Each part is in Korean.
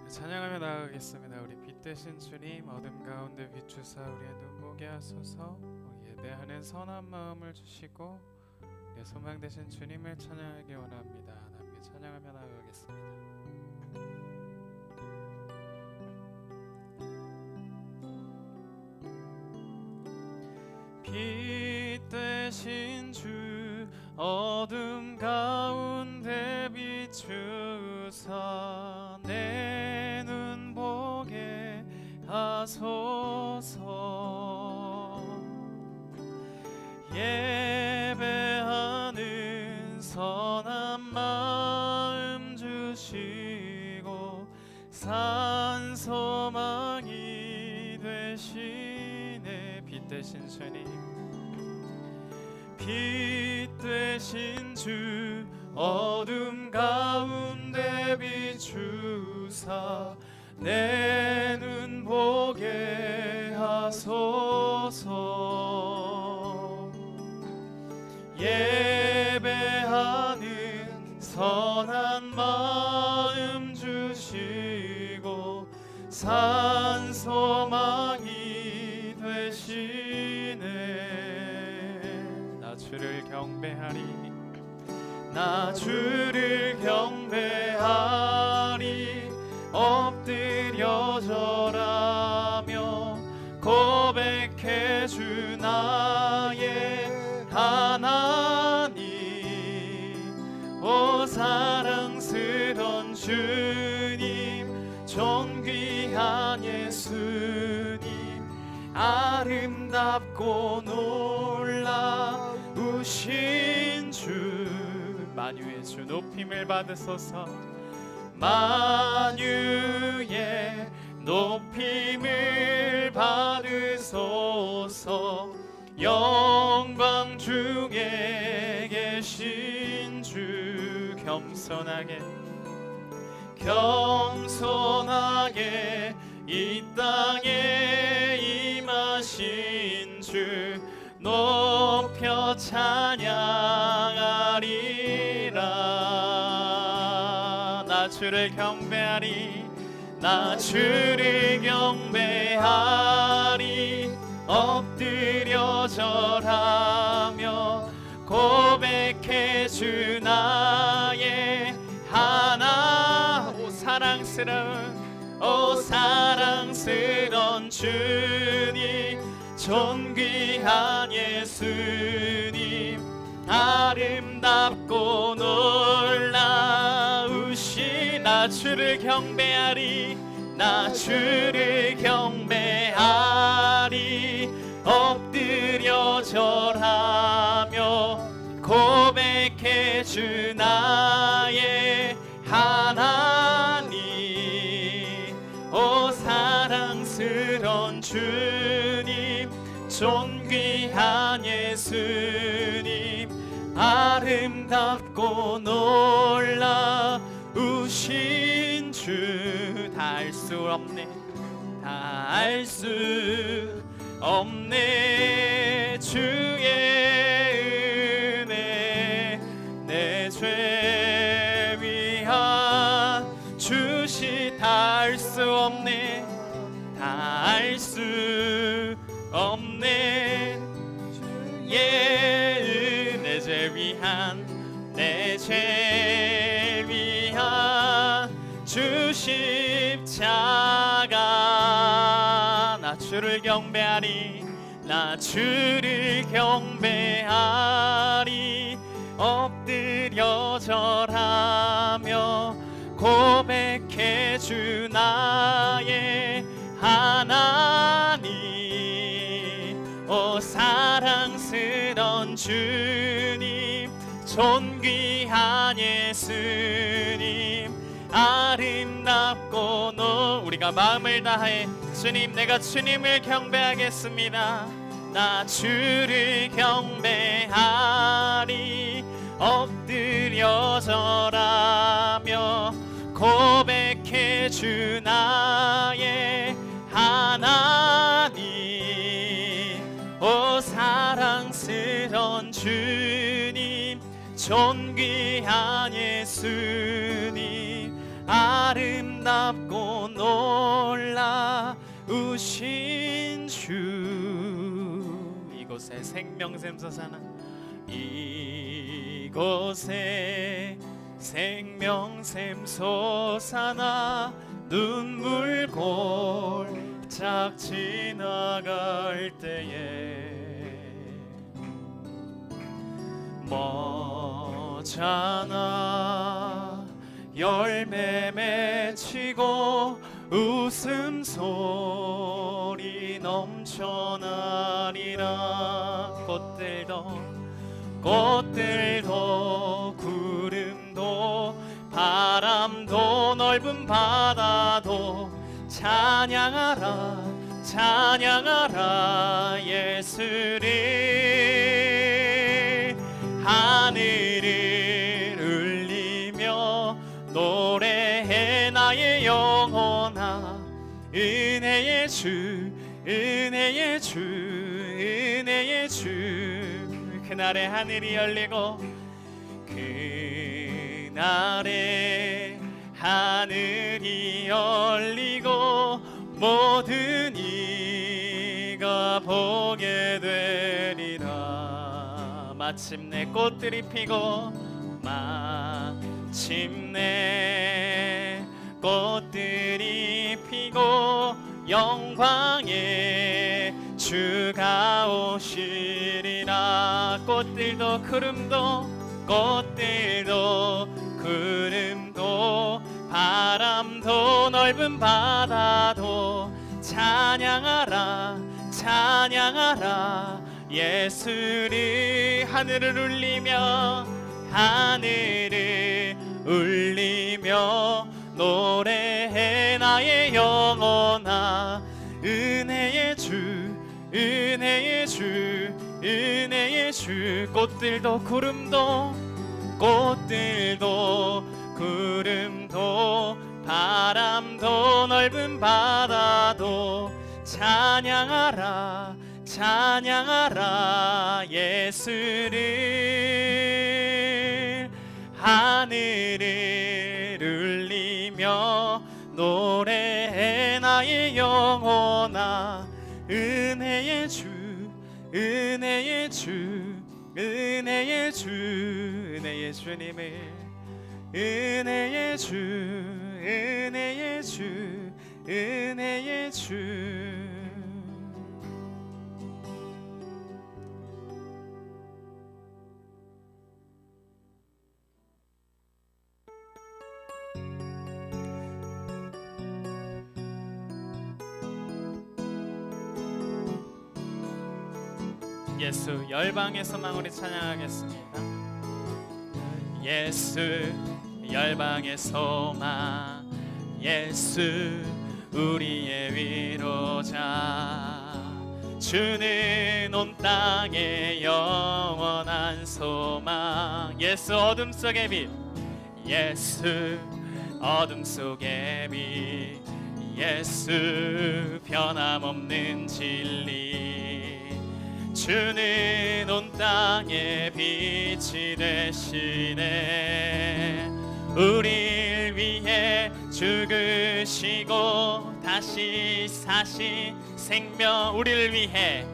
찬양하며 나아가겠습니다. 우리 빛 되신 주님, 어둠 가운데 비추사 우리의 눈보게 하소서. 우리 예배하는 선한 마음을 주시고 우리의 소망 되신 주님을 찬양하기 원합니다. 함께 찬양하며 나아가겠습니다. 빛 되신 주, 어둠 가운데 비추사 내 눈 보게 하소서. 예배하는 선한 마음 주시고 산 소망이 되시네. 빛 되신 주님, 빛 되신 주, 어둠 가운데 비추사 내 눈 보게 하소서. 예배하는 선한 마음 주시고 산 소망이 되시네. 나 주를 경배하리, 나 주를 경배하리. 엎드려 절하며 고백해 주 나의 하나님. 오 사랑스런 주님, 존귀한 예수님, 아름답고 놀라우신 주, 만유의 주 높임을 받으소서. 만유의 높임을 받으소서. 영광 중에 계신 주, 겸손하게 이 땅에 임하신 주, 높여 찬양하리라. 나 주를 경배하리, 나 주를 경배하리. 엎드려 절하며 고백해 주 나의 하나. 오 사랑스러운 주님, 존귀한 예수님, 아름답고 놀라우신 나 주를 경배하리, 나 주를 경배하리. 엎드려 절하며 고백해 주 나의 하나님. 오 사랑스러운 주님, 존귀한 예수님, 아름답고 놀라우신 주, 다 알 수 없네, 다 알 수 없네. 주의 은혜, 내 죄 위한 주시, 다 알 수 없네, 다 알 수 없네. 예, 내 죄 위한, 내 죄 위한 주 십자가. 나 주를 경배하리, 나 주를 경배하리. 엎드려 절하며 고백해 주 나의 하나님. 오 사랑스러운 주님, 존귀한 예수님, 아름답고 우리가 마음을 다해 주님, 내가 주님을 경배하겠습니다. 나 주를 경배하리. 엎드려 절하며 고백해 주 나의 하나님. 오 사랑스러운 주님, 존귀한 예수님, 아름답고 우신 주 이곳에 생명샘 솟아나 이곳에 생명샘 솟아나 눈물 골짝 지나갈 때에 머잖아 열매 맺히고 웃음소리 넘쳐나리라 꽃들도 구름도 바람도 넓은 바다도 찬양하라 찬양하라 예수를 하늘을 울리며 노래해 나의 영혼아 은혜의 주 은혜의 주 은혜의 주 그날에 하늘이 열리고 그날에 하늘이 열리고 모든 이가 보게 되리라 마침내 꽃들이 피고 마침내 꽃들이 피고 영광의 주가 오시리라 꽃들도 구름도 바람도 넓은 바다도 찬양하라 찬양하라 예수를 하늘을 울리며 노래해 나의 영혼아 은혜의 주 은혜의 주 은혜의 주 꽃들도 구름도 바람도 넓은 바다도 찬양하라 찬양하라 예수를 하늘을 울리며 노래해 나의 영혼아 은혜의 주 은혜의 주 은혜의 주 은혜의 주님을 은혜의 주 은혜의 주 은혜의 주 예수 열방의 소망 우리 찬양하겠습니다. 예수 열방의 소망 예수 우리의 위로자 주는 온 땅의 영원한 소망 예수 어둠 속의 빛 예수 어둠 속의 빛 예수 변함없는 진리 주는 온 땅에 빛이 되시네 우리를 위해 죽으시고 다시 사신 생명 우리를 위해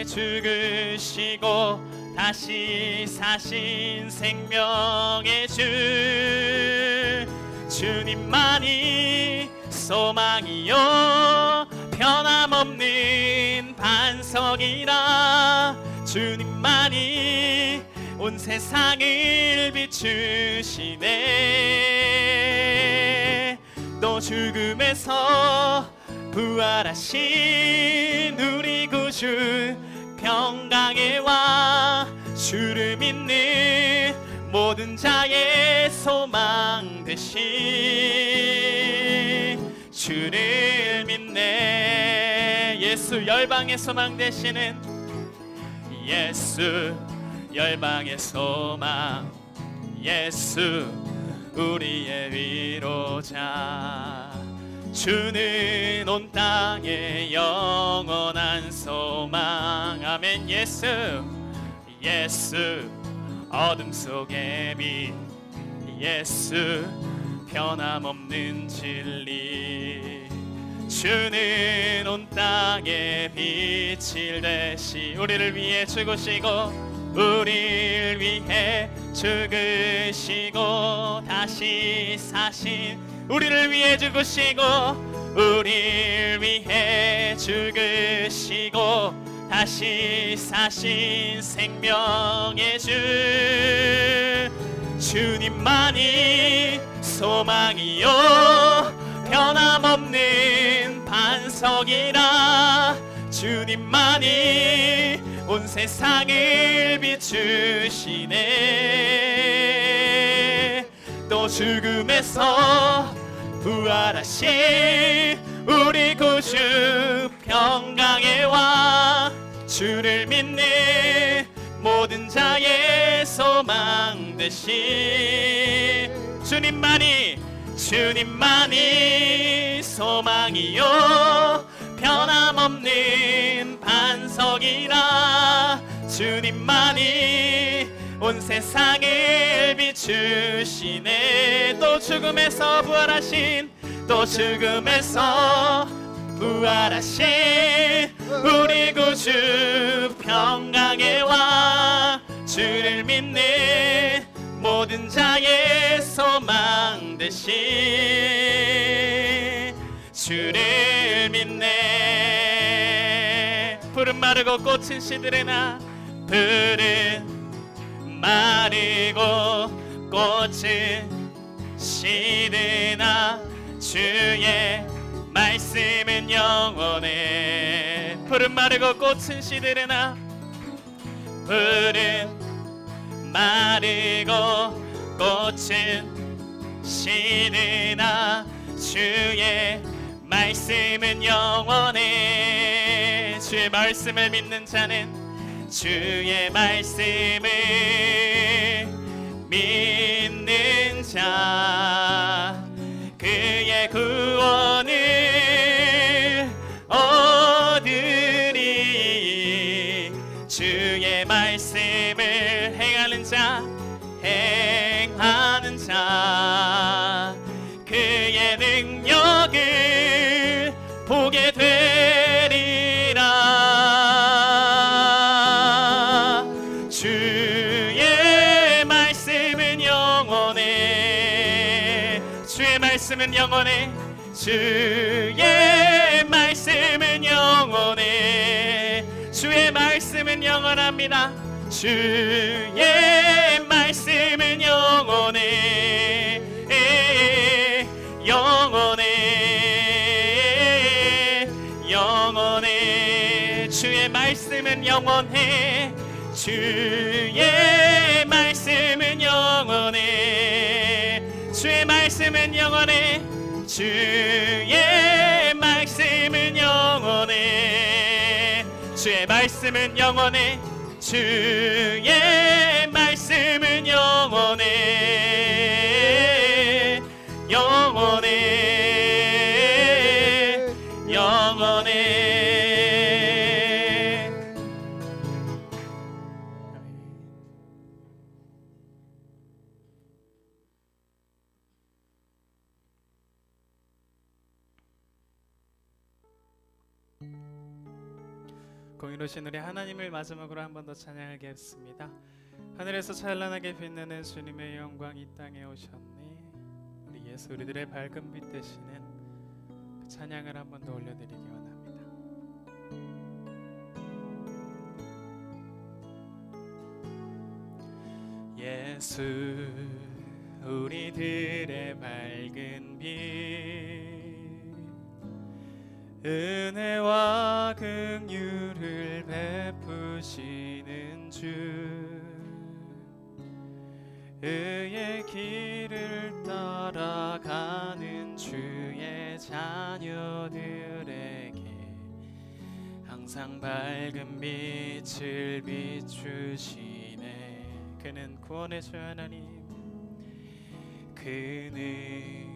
죽으시고 다시 사신 생명의 주 주님만이 소망이요 변함없는 반석이라 주님만이 온 세상을 비추시네 또 죽음에서 부활하신 우리 구주 평강의 왕 주를 믿는 모든 자의 소망 되신 주를 믿네 예수 열방의 소망 되시는 예수 열방의 소망 예수 우리의 위로자 주는 온 땅의 영원한 소망 아멘 예수 예수 어둠 속의 빛 예수 변함없는 진리 주는 온 땅에 빛을 대시 우리를 위해 죽으시고 우리를 위해 죽으시고 다시 사신 우리를 위해 죽으시고 우리를 위해 죽으시고 다시 사신 생명의 주 주님만이 소망이요 변함없는 반석이라 주님만이 온 세상을 비추시네 또 죽음에서 부활하신 우리 구주 평강의 왕 주를 믿는 모든 자의 소망 되신 주님만이 소망이요 변함없는 반석이라 주님만이 온 세상을 비추시네 또 죽음에서 부활하신 우리 구주 평강의 왕 주를 믿는 모든 자의 소망 되신 주를 믿네 푸른 마르고 꽃은 시들으나 푸른 마르고 꽃은 시드나 주의 말씀은 영원해 푸른 마르고 꽃은 시드나 푸른 마르고 꽃은 시드나 주의 말씀은 영원해 주의 말씀을 믿는 자는 주의 말씀을 믿는 자 그의 구원을 얻으리 주의 말씀을 행하는 자 그의 능력을 보게 되리라 주의 말씀은 영원해 주의 말씀은 영원해 주의 말씀은 영원해 주의 말씀은 영원합니다 주의 말씀은 영원해 영원해 주의 말씀은 영원해 주의 말씀은 영원해 주의 말씀은 영원해 주의 말씀은 영원해 주의 말씀은 영원해 주의 말씀은 영원해 공의로우신 우리 하나님을 마지막으로 한 번 더 찬양하겠습니다. 하늘에서 찬란하게 빛나는 주님의 영광 이 땅에 오셨네. 우리 예수 우리들의 밝은 빛 되시는 그 찬양을 한 번 더 올려드리기 원합니다. 예수 우리들의 밝은 빛 은혜와 긍휼을 베푸시는 주 의의 길을 따라가는 주의 자녀들에게 항상 밝은 빛을 비추시네. 그는 구원의 주 하나님 그는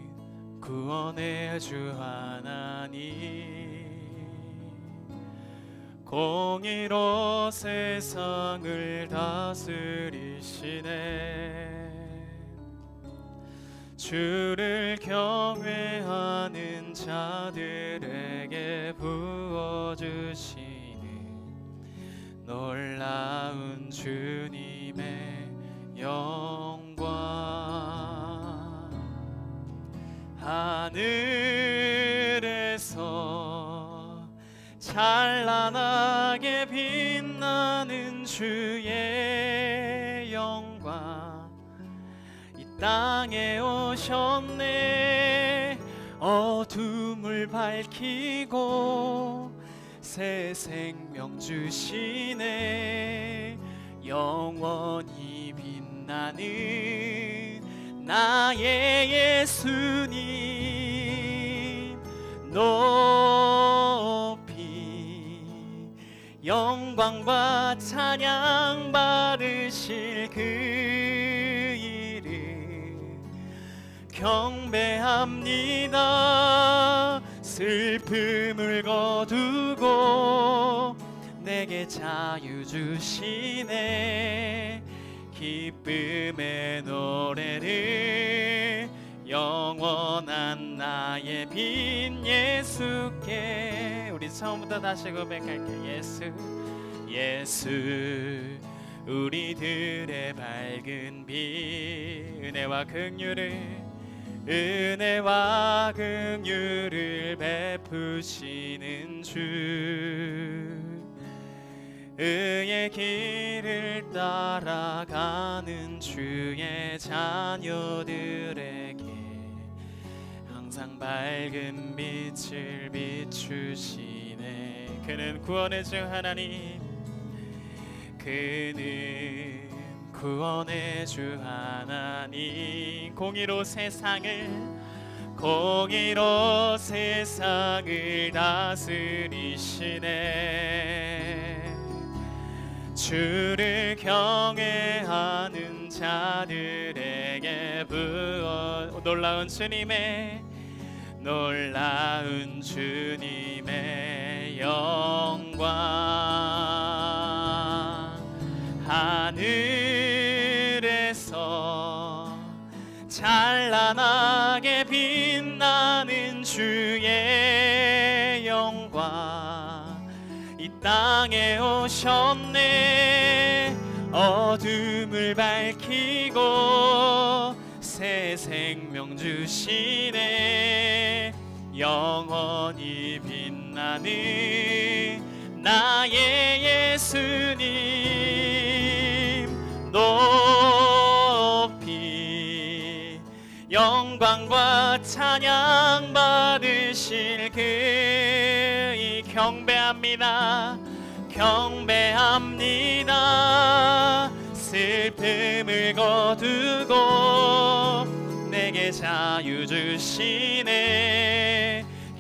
구원의 주 하나님 공의로 세상을 다스리시네. 주를 경외하는 자들의 우리에게 부어주시는 놀라운 주님의 영광. 하늘에서 찬란하게 빛나는 주의 영광, 이 땅에 오셨네. 어둠을 밝히고 새 생명 주시네. 영원히 빛나는 나의 예수님 높이 영광과 찬양 받으실 그 이름 경배합니다. 슬픔을 거두고 내게 자유 주시네. 기쁨의 노래를 영원한 나의 빈 예수께. 우리 처음부터 다시 고백할게. 예수 예수 우리들의 밝은 빛. 은혜와 긍휼을 베푸시는 주. 의의 길을 따라가는 주의 자녀들에게 항상 밝은 빛을 비추시네. 그는 구원의 주 하나님, 그는 구원의 주 하나님. 공의로 세상을 다스리시네. 주를 경외하는 자들에게 놀라운 주님의 영광. 하늘에서 찬란하게 빛나는 주의 영광, 이 땅에 오셨네. 어둠을 밝히고 새 생명 주시네. 영원히 빛나는 나의 예수님 높이 영광과 찬양 받으실 그이 경배합니다. 슬픔을 거두고 내게 자유 주시네.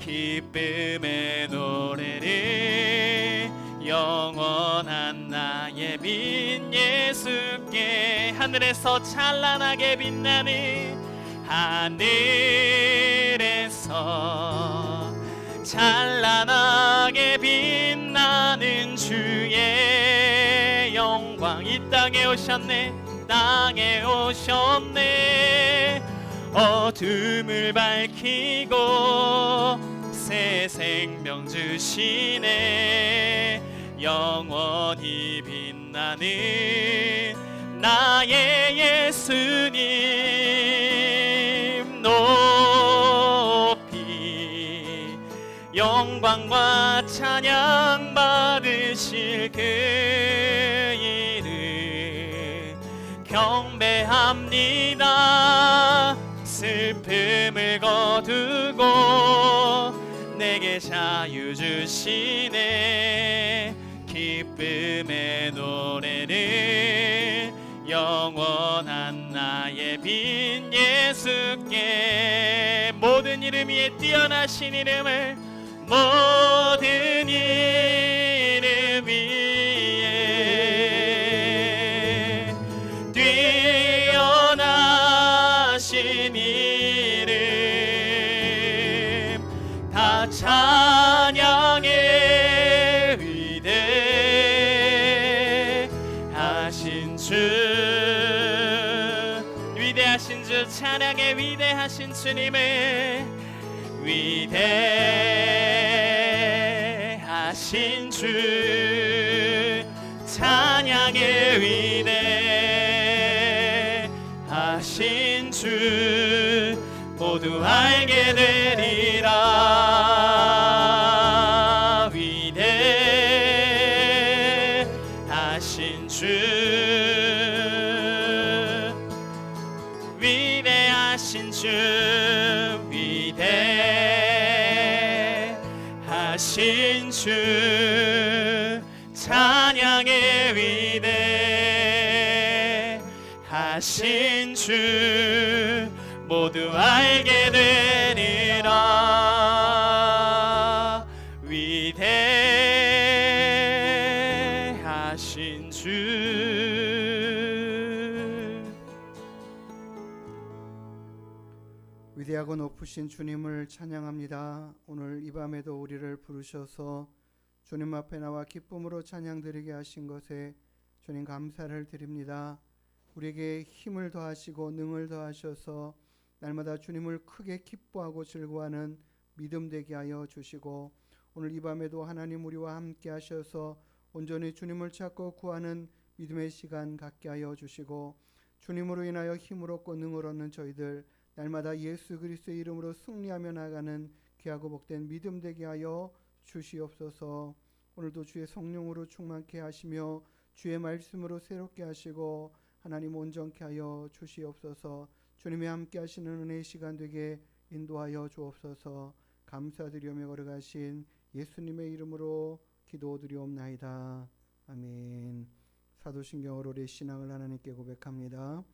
기쁨의 노래를 영원한 나의 빈 예수께. 하늘에서 찬란하게 빛나는 빛나는 주의 영광. 이 땅에 오셨네. 어둠을 밝히고 새 생명 주시네. 영원히 빛나는 나의 예수님 높이 영광과 찬양 받으실 그 이름 경배합니다. 슬픔을 거두고 내게 자유 주시네. 기쁨의 노래를 영원한 나의 빈 예수께. 모든 이름 위에 뛰어나신 이름을, 모든 이름 위에 뛰어나신 이름 다 찬양해. 위대하신 주, 위대하신 주 찬양해. 위대하신 주님을 위대 하신 주 찬양의 위대하신 주 모두 알게 되리라. 위대하신 주 위대하신 주 위대하신 주 찬양의 위대하신 주 모두 알게 되리라. 위대하신 주. 위대하고 높으신 주님을 찬양합니다. 오늘 이 밤에도 우리를 부르셔서 주님 앞에 나와 기쁨으로 찬양드리게 하신 것에 주님 감사를 드립니다. 우리에게 힘을 더하시고 능을 더하셔서 날마다 주님을 크게 기뻐하고 즐거워하는 믿음 되게 하여 주시고, 오늘 이 밤에도 하나님 우리와 함께 하셔서 온전히 주님을 찾고 구하는 믿음의 시간 갖게 하여 주시고, 주님으로 인하여 힘을 얻고 능을 얻는 저희들 날마다 예수 그리스도의 이름으로 승리하며 나가는 귀하고 복된 믿음 되게 하여 주시옵소서. 오늘도 주의 성령으로 충만케 하시며 주의 말씀으로 새롭게 하시고 하나님 온전케 하여 주시옵소서. 주님이 함께 하시는 은혜의 시간 되게 인도하여 주옵소서. 감사드리며 걸어가신 예수님의 이름으로 기도드리옵나이다. 아멘. 사도신경으로 우리 신앙을 하나님께 고백합니다.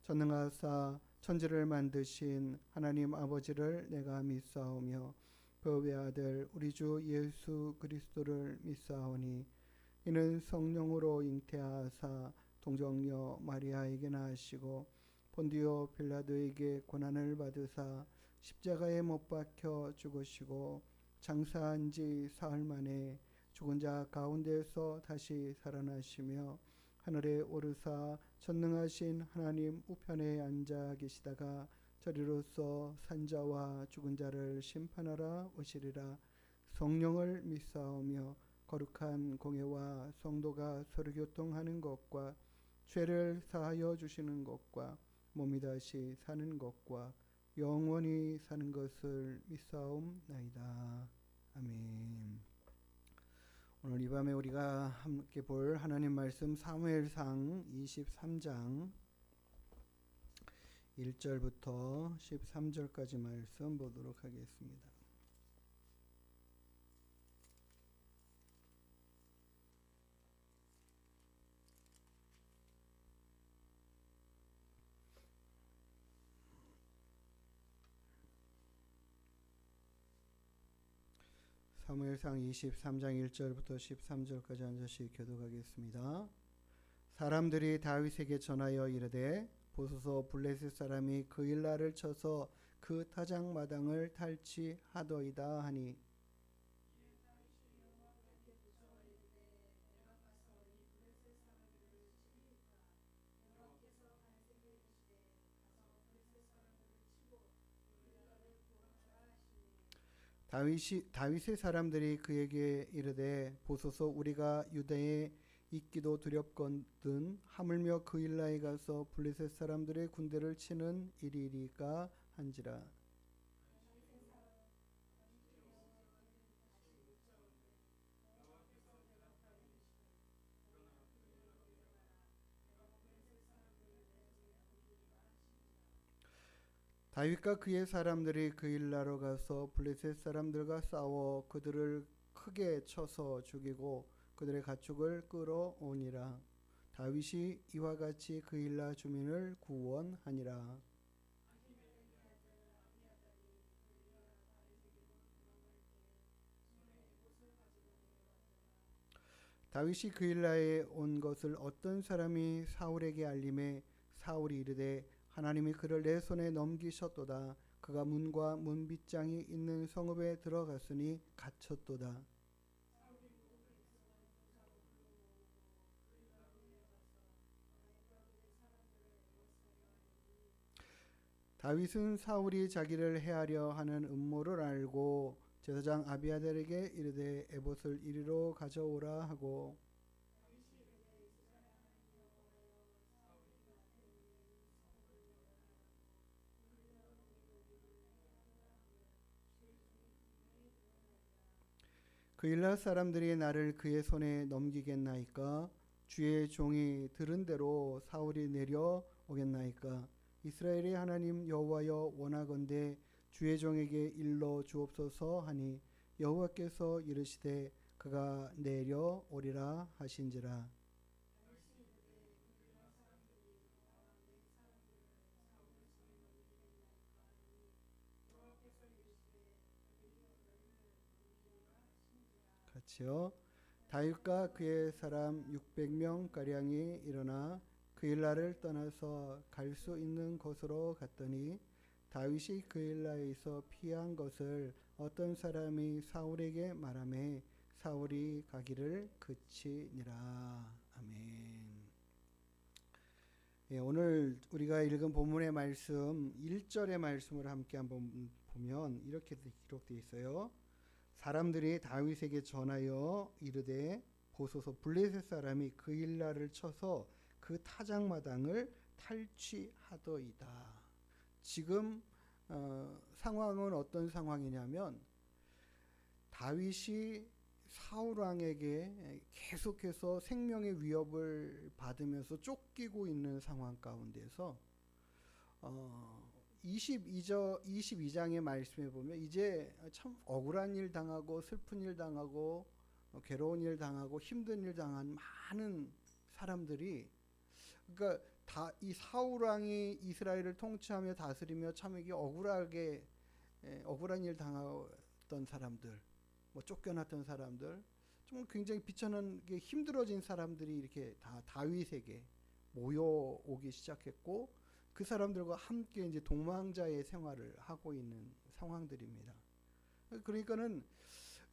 전능하사 천지를 만드신 하나님 아버지를 내가 믿사오며 그 외아들 우리 주 예수 그리스도를 믿사오니 이는 성령으로 잉태하사 동정녀 마리아에게 나시고 본디오 빌라도에게 고난을 받으사 십자가에 못 박혀 죽으시고 장사한 지 사흘 만에 죽은 자 가운데서 다시 살아나시며 하늘에 오르사 전능하신 하나님 우편에 앉아 계시다가 저리로서 산자와 죽은 자를 심판하러 오시리라. 성령을 믿사오며 거룩한 공예와 성도가 서로 교통하는 것과 죄를 사하여 주시는 것과 몸이 다시 사는 것과 영원히 사는 것을 믿사옵나이다. 아멘. 오늘 이 밤에 우리가 함께 볼 하나님 말씀 사무엘상 23장 1절부터 13절까지 말씀 보도록 하겠습니다. 사무엘상 23장 1절부터 13절까지 한 절씩 교독하겠습니다. 사람들이 다윗에게 전하여 이르되 보소서 블레셋 사람이 그일라를 쳐서 그 타작마당을 탈취하더이다 하니 다윗의 사람들이 그에게 이르되 보소서 우리가 유다에 있기도 두렵거든 하물며 그일라에 가서 블레셋 사람들의 군대를 치는 일이리까 한지라. 다윗과 그의 사람들이 그일라로 가서 블레셋 사람들과 싸워 그들을 크게 쳐서 죽이고 그들의 가축을 끌어오니라. 다윗이 이와 같이 그일라 주민을 구원하니라. 다윗이 그일라에 온 것을 어떤 사람이 사울에게 알림해 사울이 이르되 하나님이 그를 내 손에 넘기셨도다. 그가 문과 문빗장이 있는 성읍에 들어갔으니 갇혔도다. 다윗은 사울이 자기를 해하려 하는 음모를 알고 제사장 아비아달에게 이르되 에봇을 이리로 가져오라 하고 그일라 사람들이 나를 그의 손에 넘기겠나이까? 주의 종이 들은 대로 사울이 내려오겠나이까? 이스라엘의 하나님 여호와여 원하건대 주의 종에게 일러 주옵소서 하니 여호와께서 이르시되 그가 내려오리라 하신지라. 같이요. 다윗과 그의 사람 600명 가량이 일어나 그일라를 떠나서 갈 수 있는 곳으로 갔더니 다윗이 그일라에서 피한 것을 어떤 사람이 사울에게 말하매 사울이 가기를 그치니라. 아멘. 예, 오늘 우리가 읽은 본문의 말씀 1절의 말씀을 함께 한번 보면 이렇게 기록되어 있어요. 사람들이 다윗에게 전하여 이르되 보소서 블레셋 사람이 그일라를 쳐서 그 타작마당을 탈취하더이다. 지금 상황은 어떤 상황이냐면 다윗이 사울 왕에게 계속해서 생명의 위협을 받으면서 쫓기고 있는 상황 가운데서 22장의 말씀에 보면 이제 참 억울한 일 당하고 슬픈 일 당하고 괴로운 일 당하고 힘든 일 당한 많은 사람들이, 그러니까 다 이 사울 왕이 이스라엘을 통치하며 다스리며 참 이게 억울한 일 당했던 사람들, 뭐 쫓겨났던 사람들, 좀 굉장히 비천하게 힘들어진 사람들이 이렇게 다 다윗에게 모여오기 시작했고 그 사람들과 함께 이제 동망자의 생활을 하고 있는 상황들입니다. 그러니까는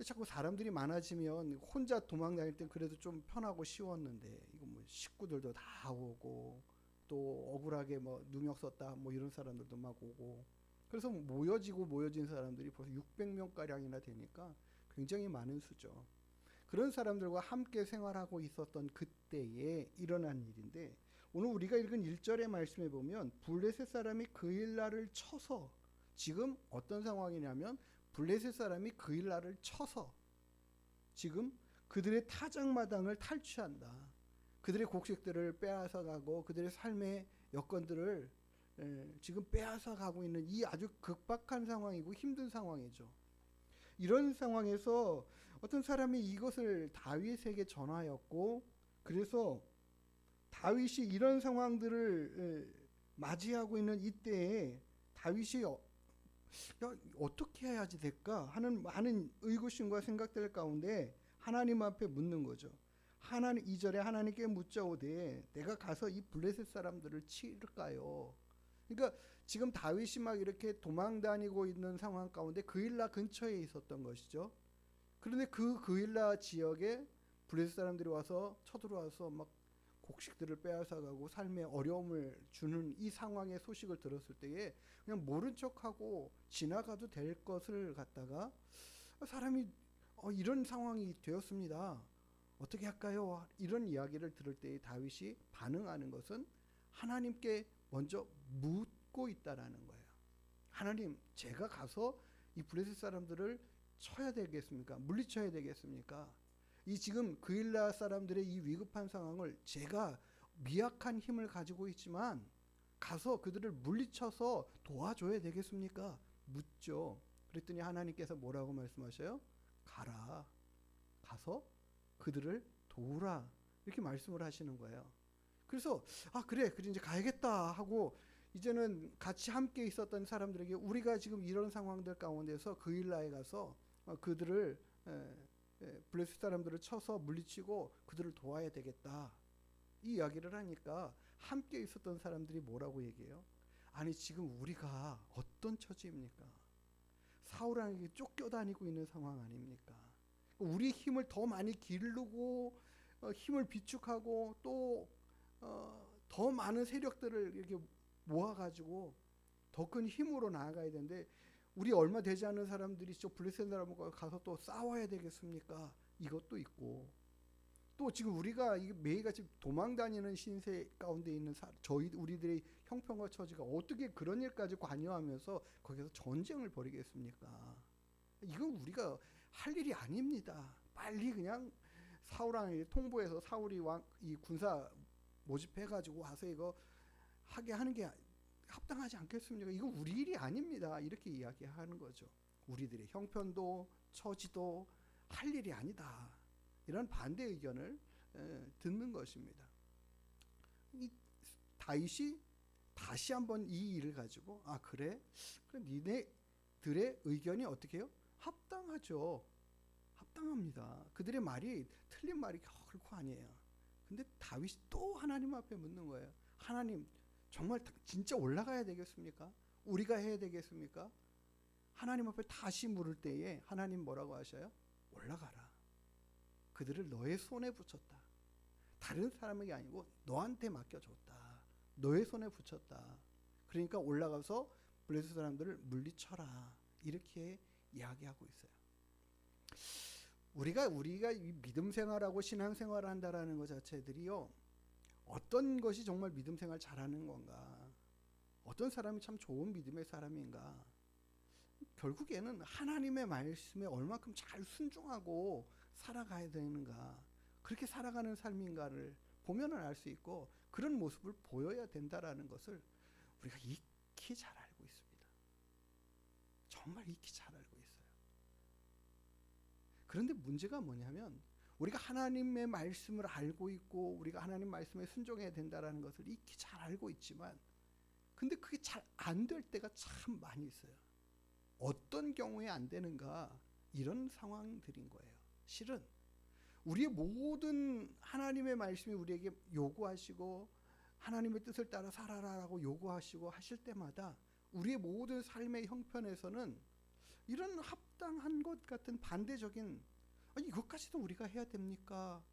자꾸 사람들이 많아지면 혼자 도망 다닐 땐 그래도 좀 편하고 쉬웠는데 이거 뭐 식구들도 다 오고 또 억울하게 뭐 누명 썼다 뭐 이런 사람들도 막 오고, 그래서 모여진 사람들이 벌써 600명 가량이나 되니까 굉장히 많은 수죠. 그런 사람들과 함께 생활하고 있었던 그때에 일어난 일인데 오늘 우리가 읽은 1절의 말씀에 보면 블레셋 사람이 그일라를 쳐서, 지금 어떤 상황이냐면 블레셋 사람이 그일라를 쳐서 지금 그들의 타작마당을 탈취한다. 그들의 곡식들을 빼앗아가고 그들의 삶의 여건들을 지금 빼앗아가고 있는 이 아주 극박한 상황이고 힘든 상황이죠. 이런 상황에서 어떤 사람이 이것을 다윗에게 전하였고, 그래서 다윗이 이런 상황들을 맞이하고 있는 이때에 다윗이 어떻게 해야지 될까 하는 많은 의구심과 생각들 가운데 하나님 앞에 묻는 거죠. 2절에 하나님께 묻자오되 내가 가서 이 블레셋 사람들을 치를까요? 그러니까 지금 다윗이 막 이렇게 도망 다니고 있는 상황 가운데 그일라 근처에 있었던 것이죠. 그런데 그 그일라 지역에 블레셋 사람들이 와서 쳐들어와서 막 곡식들을 빼앗아가고 삶에 어려움을 주는 이 상황의 소식을 들었을 때에 그냥 모른 척하고 지나가도 될 것을 갖다가 사람이 이런 상황이 되었습니다. 어떻게 할까요? 이런 이야기를 들을 때 다윗이 반응하는 것은 하나님께 먼저 묻고 있다라는 거예요. 하나님, 제가 가서 이 블레셋 사람들을 쳐야 되겠습니까? 물리쳐야 되겠습니까? 이 지금 그일라 사람들의 이 위급한 상황을 제가 미약한 힘을 가지고 있지만 가서 그들을 물리쳐서 도와줘야 되겠습니까? 묻죠. 그랬더니 하나님께서 뭐라고 말씀하셔요? 가라. 가서 그들을 도우라. 이렇게 말씀을 하시는 거예요. 그래서 그래 이제 가야겠다 하고 이제는 같이 함께 있었던 사람들에게 우리가 지금 이런 상황들 가운데서 그일라에 가서 그들을 블레셋 사람들을 쳐서 물리치고 그들을 도와야 되겠다. 이 이야기를 하니까 함께 있었던 사람들이 뭐라고 얘기해요? 아니 지금 우리가 어떤 처지입니까? 사울 왕에게 쫓겨다니고 있는 상황 아닙니까? 우리 힘을 더 많이 기르고 힘을 비축하고 또 더 많은 세력들을 이렇게 모아가지고 더 큰 힘으로 나아가야 되는데 우리 얼마 되지 않은 사람들이 저 블레셋 사람과 가서 또 싸워야 되겠습니까? 이것도 있고, 또 지금 우리가 매일같이 도망 다니는 신세 가운데 있는 우리들의 형편과 처지가 어떻게 그런 일까지 관여하면서 거기서 전쟁을 벌이겠습니까? 이건 우리가 할 일이 아닙니다. 빨리 그냥 사울왕에게 통보해서 사울이 이 군사 모집해가지고 와서 이거 하게 하는 게 합당하지 않겠습니까? 이거 우리 일이 아닙니다. 이렇게 이야기하는 거죠. 우리들의 형편도 처지도 할 일이 아니다. 이런 반대 의견을 듣는 것입니다. 이 다윗이 다시 한번 이 일을 가지고 그래 니네들의 의견이 어떻게 해요? 합당하죠. 합당합니다. 그들의 말이 틀린 말이 결코 아니에요. 근데 다윗이 또 하나님 앞에 묻는 거예요. 하나님, 정말 진짜 올라가야 되겠습니까? 우리가 해야 되겠습니까? 하나님 앞에 다시 물을 때에 하나님 뭐라고 하셔요? 올라가라. 그들을 너의 손에 붙였다. 다른 사람에게 아니고 너한테 맡겨줬다. 너의 손에 붙였다. 그러니까 올라가서 블레셋 사람들을 물리쳐라. 이렇게 이야기하고 있어요. 우리가 이 믿음 생활하고 신앙 생활을 한다라는 것 자체들이요, 어떤 것이 정말 믿음 생활 잘하는 건가, 어떤 사람이 참 좋은 믿음의 사람인가, 결국에는 하나님의 말씀에 얼마큼 잘 순종하고 살아가야 되는가, 그렇게 살아가는 삶인가를 보면은 알 수 있고, 그런 모습을 보여야 된다라는 것을 우리가 익히 잘 알고 있습니다. 정말 익히 잘 알고 있어요. 그런데 문제가 뭐냐면, 우리가 하나님의 말씀을 알고 있고 우리가 하나님 말씀에 순종해야 된다라는 것을 익히 잘 알고 있지만, 근데 그게 잘 안 될 때가 참 많이 있어요. 어떤 경우에 안 되는가, 이런 상황들인 거예요. 실은 우리의 모든 하나님의 말씀이 우리에게 요구하시고 하나님의 뜻을 따라 살아라라고 요구하시고 하실 때마다 우리의 모든 삶의 형편에서는 이런 합당한 것 같은 반대적인, 이것까지도 우리가 해야 됩니까?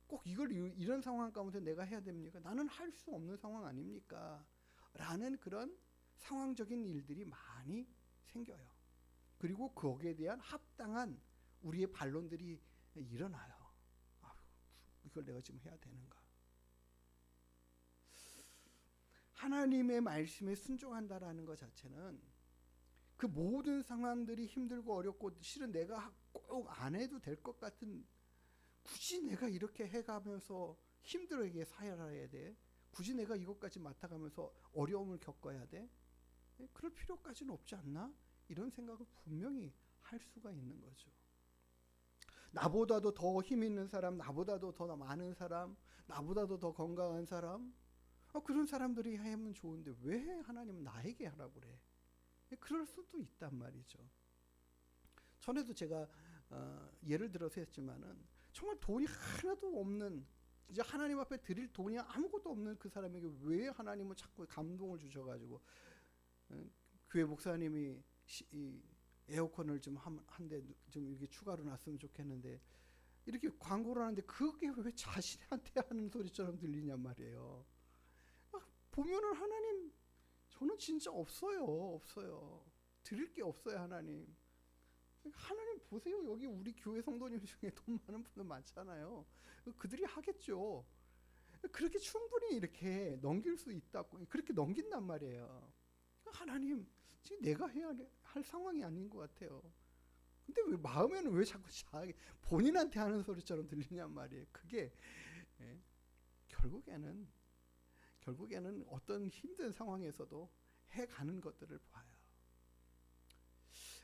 꼭 이런 상황 가운데 내가 해야 됩니까? 나는 할 수 없는 상황 아닙니까? 라는 그런 상황적인 일들이 많이 생겨요. 그리고 거기에 대한 합당한 우리의 반론들이 일어나요. 이걸 내가 지금 해야 되는가? 하나님의 말씀에 순종한다라는 것 자체는 그 모든 상황들이 힘들고 어렵고 실은 내가 꼭 안 해도 될 것 같은, 굳이 내가 이렇게 해가면서 힘들게 살아야 돼? 굳이 내가 이것까지 맡아가면서 어려움을 겪어야 돼? 그럴 필요까지는 없지 않나? 이런 생각을 분명히 할 수가 있는 거죠. 나보다도 더 힘 있는 사람, 나보다도 더 많은 사람, 나보다도 더 건강한 사람, 그런 사람들이 하면 좋은데 왜 하나님은 나에게 하라고 그래? 그럴 수도 있단 말이죠. 전에도 제가 예를 들어서 했지만은, 정말 돈이 하나도 없는, 이제 하나님 앞에 드릴 돈이 아무것도 없는 그 사람에게 왜 하나님은 자꾸 감동을 주셔가지고 교회 목사님이 이 에어컨을 좀 한 대 좀 이렇게 추가로 놨으면 좋겠는데, 이렇게 광고를 하는데 그게 왜 자신한테 하는 소리처럼 들리냔 말이에요. 보면은 하나님, 저는 진짜 없어요. 드릴 게 없어요. 하나님 보세요. 여기 우리 교회 성도님 중에 돈 많은 분들 많잖아요. 그들이 하겠죠. 그렇게 충분히 이렇게 넘길 수 있다고, 그렇게 넘긴단 말이에요. 하나님, 지금 내가 해야 할 상황이 아닌 것 같아요. 근데 왜 마음에는 왜 자꾸 본인한테 하는 소리처럼 들리냔 말이에요. 그게 결국에는 어떤 힘든 상황에서도 해가는 것들을 봐요.